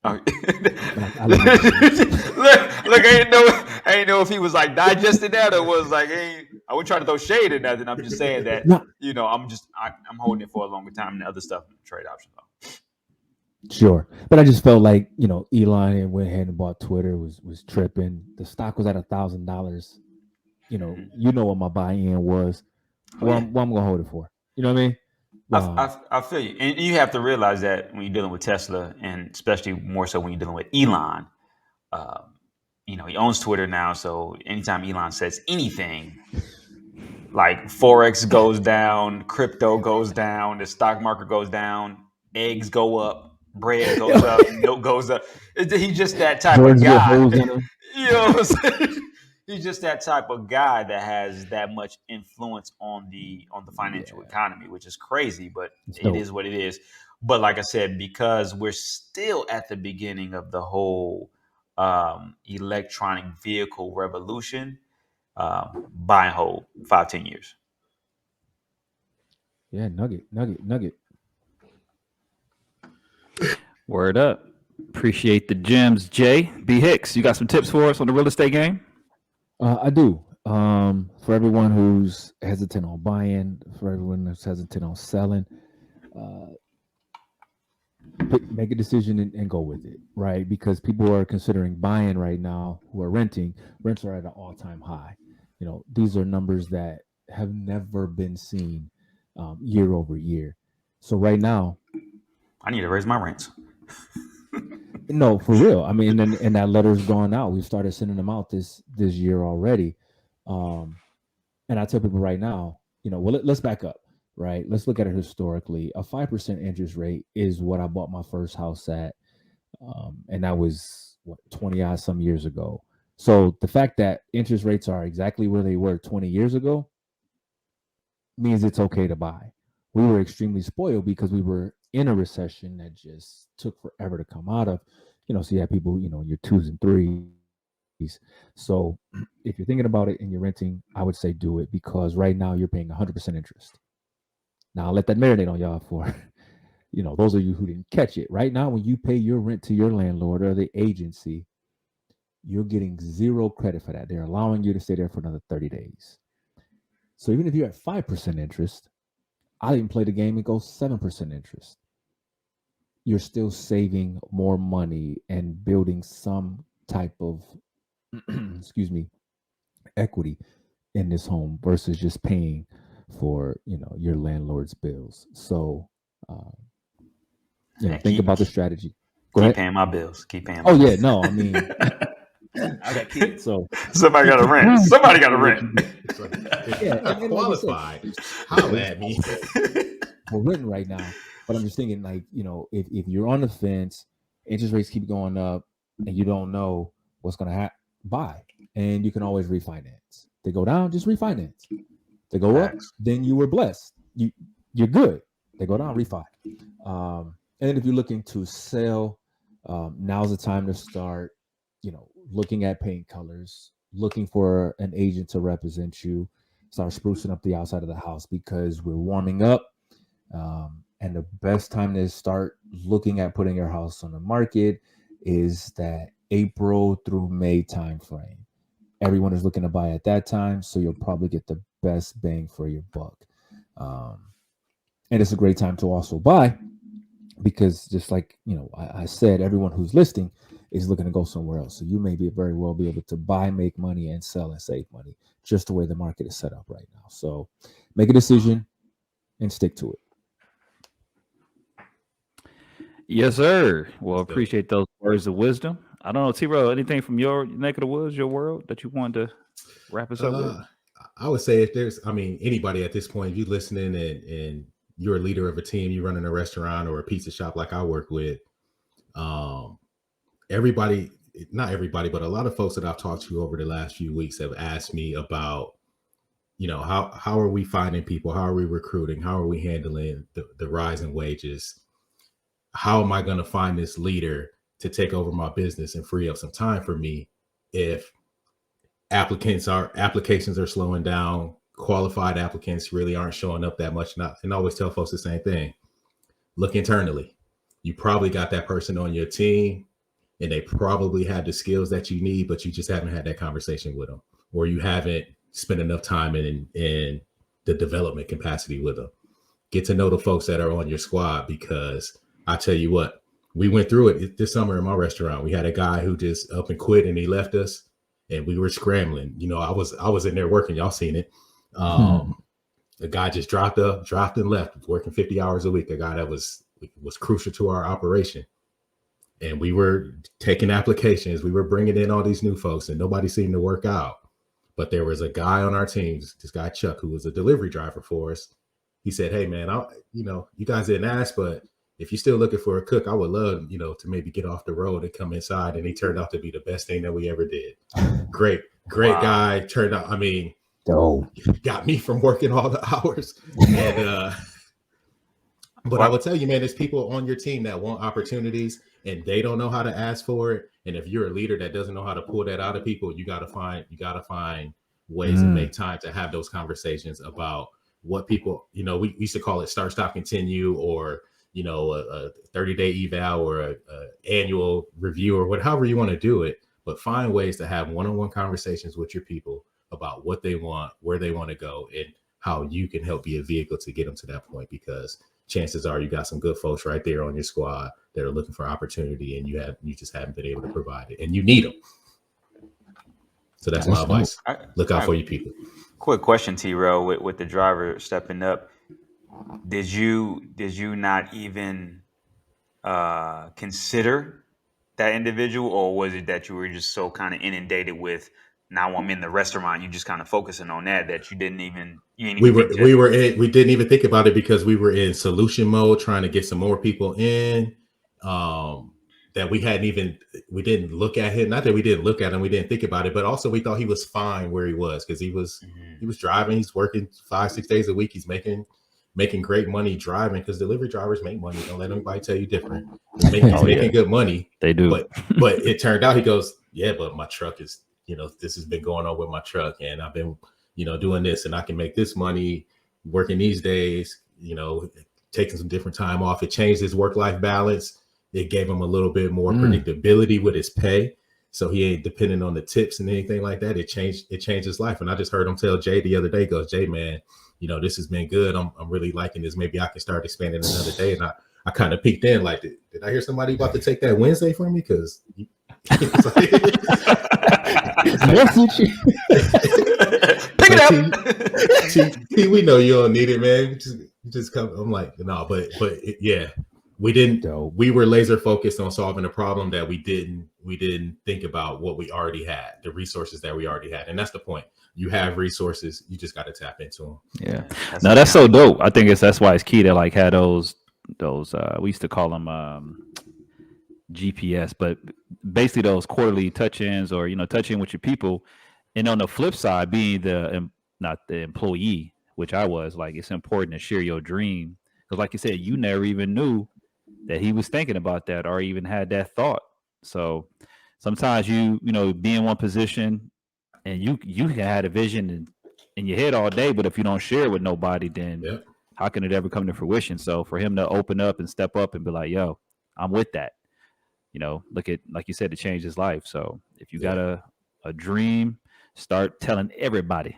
S4: Look, I ain't know if he was like digesting that or was like, I wouldn't try to throw shade or nothing. I'm just saying that, I'm holding it for a longer time than other stuff, trade options.
S3: Sure. But I just felt like, Elon went ahead and bought Twitter, was tripping. The stock was at $1,000. You know what my buy-in was. What I'm going to hold it for. You know what I mean?
S4: I feel you. And you have to realize that when you're dealing with Tesla, and especially more so when you're dealing with Elon, he owns Twitter now. So anytime Elon says anything, like Forex goes down, crypto goes down, the stock market goes down, eggs go up, bread goes up, milk goes up. He's just that type of guy. You know what I'm saying? He's just that type of guy that has that much influence on the financial economy, which is crazy, but it is what it is. But like I said, because we're still at the beginning of the whole electronic vehicle revolution, buy and hold 5-10 years.
S3: Yeah, nugget.
S1: Word up. Appreciate the gems, Jay. B Hicks, you got some tips for us on the real estate game?
S3: I do. For everyone who's hesitant on buying, for everyone who's hesitant on selling, make a decision and go with it, right? Because people are considering buying right now who are renting. Rents are at an all-time high. These are numbers that have never been seen year over year. So right now,
S4: I need to raise my rents.
S3: no, for real. I mean, and that letter's gone out. We've started sending them out this year already. Um, and I tell people right now, well, let's back up, right? Let's look at it historically. A 5% interest rate is what I bought my first house at, and that was what 20 odd some years ago. So the fact that interest rates are exactly where they were 20 years ago means it's okay to buy. We were extremely spoiled because we were in a recession that just took forever to come out of. So you have people, in your twos and threes. So if you're thinking about it and you're renting, I would say do it, because right now you're paying 100% interest. Now I'll let that marinate on y'all for, those of you who didn't catch it. Right now, when you pay your rent to your landlord or the agency, you're getting zero credit for that. They're allowing you to stay there for another 30 days. So even if you're at 5% interest, I didn't play the game and go 7% interest. You're still saving more money and building some type of, excuse me, equity in this home versus just paying for, your landlord's bills. So, think about the strategy. Go ahead.
S4: Paying my bills. Keep paying.
S3: Oh yeah, no, I mean, I got kids, so
S4: somebody got to rent. Somebody got to rent.
S3: Yeah,
S5: and qualified. Holla at me.
S3: We're renting right now, but I'm just thinking, like, if you're on the fence, interest rates keep going up, and you don't know what's going to happen, buy, and you can always refinance. They go down, just refinance. They go up, then you were blessed. You're good. They go down, refi. And then if you're looking to sell, now's the time to start, looking at paint colors, looking for an agent to represent you, start sprucing up the outside of the house, because we're warming up. And the best time to start looking at putting your house on the market is that April through May timeframe. Everyone is looking to buy at that time, so you'll probably get the best bang for your buck. And it's a great time to also buy, because just like I said, everyone who's listing is looking to go somewhere else. So you may very well be able to buy, make money, and sell and save money, just the way the market is set up right now. So make a decision and stick to it.
S1: Yes, sir. Well, appreciate those words of wisdom. I don't know, T-Row, anything from your neck of the woods, your world, that you wanted to wrap us up with?
S5: I would say if there's, anybody at this point, if you're listening and you're a leader of a team, you're running a restaurant or a pizza shop like I work with, everybody, not everybody, but a lot of folks that I've talked to over the last few weeks have asked me about, how are we finding people? How are we recruiting? How are we handling the rise in wages? How am I going to find this leader to take over my business and free up some time for me if applications are slowing down, qualified applicants really aren't showing up that much? And I always tell folks the same thing. Look internally. You probably got that person on your team and they probably have the skills that you need, but you just haven't had that conversation with them, or you haven't spent enough time in the development capacity with them. Get to know the folks that are on your squad, because I tell you what, we went through it this summer in my restaurant. We had a guy who just up and quit, and he left us, and we were scrambling. I was in there working. Y'all seen it. The guy just dropped and left, working 50 hours a week. A guy that was crucial to our operation. And we were taking applications. We were bringing in all these new folks, and nobody seemed to work out. But there was a guy on our team, this guy Chuck, who was a delivery driver for us. He said, "Hey man, you guys didn't ask, but if you're still looking for a cook, I would love, to maybe get off the road and come inside." And he turned out to be the best thing that we ever did. Great guy. Turned out, got me from working all the hours. And but I will tell you, man, there's people on your team that want opportunities and they don't know how to ask for it. And if you're a leader that doesn't know how to pull that out of people, you gotta find ways to make time to have those conversations about what people, we used to call it start, stop, continue, or a 30-day eval, or a annual review, or however you want to do it. But find ways to have one-on-one conversations with your people about what they want, where they want to go, and how you can help be a vehicle to get them to that point. Because chances are you got some good folks right there on your squad that are looking for opportunity, and you just haven't been able to provide it, and you need them. So that's my advice. Look out for your people.
S4: Quick question, T-Row, with the driver stepping up. did you not even consider that individual, or was it that you were just so kind of inundated with now I'm in the restaurant, you just kind of focusing on that you didn't even think
S5: we didn't even think about it because we were in solution mode trying to get some more people in, that we didn't look at him. Not that we didn't look at him, we didn't think about it, but also we thought he was fine where he was, because he was driving, he's working 5-6 days a week, he's making great money driving, because delivery drivers make money. Don't let anybody tell you different. He's making good money.
S1: They do.
S5: But it turned out, he goes, yeah, but my truck is, this has been going on with my truck, and I've been, doing this, and I can make this money working these days, taking some different time off. It changed his work-life balance. It gave him a little bit more predictability with his pay. So he ain't dependent on the tips and anything like that. It changed his life. And I just heard him tell Jay the other day, goes, Jay, man, this has been good. I'm really liking this. Maybe I can start expanding another day. And I kind of peeked in, like, did I hear somebody about to take that Wednesday from me? Because pick it up. We know you don't need it, man. Just come. I'm like, no, but yeah, we didn't. We were laser focused on solving a problem that we didn't think about what we already had, the resources that we already had, and that's the point. You have resources, you just got to tap into them.
S1: Yeah, that's so dope. I think that's why it's key to like have those we used to call them GPS, but basically those quarterly touch-ins, or touch in with your people. And on the flip side, being not the employee, which I was, like, it's important to share your dream, because like you said, you never even knew that he was thinking about that or even had that thought. So sometimes you be in one position and you can have a vision in your head all day, but if you don't share it with nobody, then how can it ever come to fruition? So for him to open up and step up and be like, yo, I'm with that. Look at, like you said, it changed his life. So if you got a dream, start telling everybody.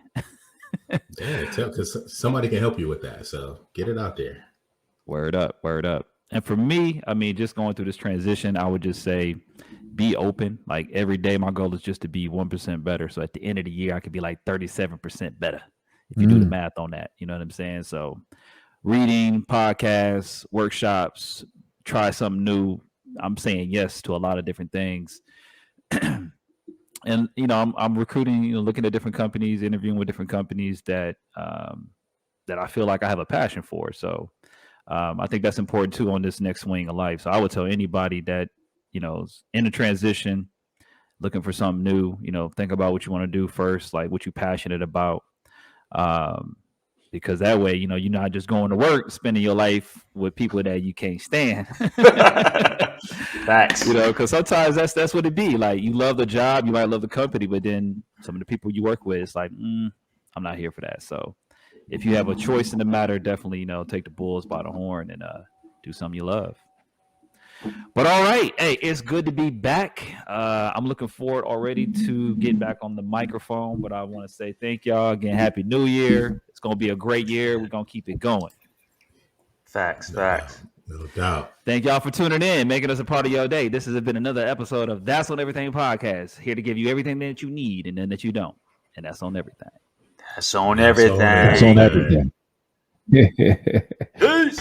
S5: Because somebody can help you with that. So get it out there.
S1: Word up. And for me, I mean, just going through this transition, I would just say be open. Like every day, my goal is just to be 1% better. So at the end of the year, I could be like 37% better if you do the math on that. You know what I'm saying? So reading, podcasts, workshops, try something new. I'm saying yes to a lot of different things. And, I'm recruiting, looking at different companies, interviewing with different companies that I feel like I have a passion for. So I think that's important too on this next swing of life. So I would tell anybody that, is in a transition, looking for something new, think about what you want to do first, like what you're passionate about. Because that way, you're not just going to work, spending your life with people that you can't stand.
S4: Facts.
S1: Because sometimes that's what it be. Like, you love the job, you might love the company, but then some of the people you work with, it's like, I'm not here for that. So if you have a choice in the matter, definitely, take the bulls by the horn and do something you love. But all right, hey, it's good to be back. I'm looking forward already to getting back on the microphone, but I want to say thank y'all again. Happy New Year. It's going to be a great year. We're going to keep it going.
S4: Facts.
S5: No doubt.
S1: Thank y'all for tuning in, making us a part of your day. This has been another episode of That's on Everything podcast, here to give you everything that you need and then that you don't. And that's on everything.
S4: That's on everything.
S3: That's on everything.
S4: Peace.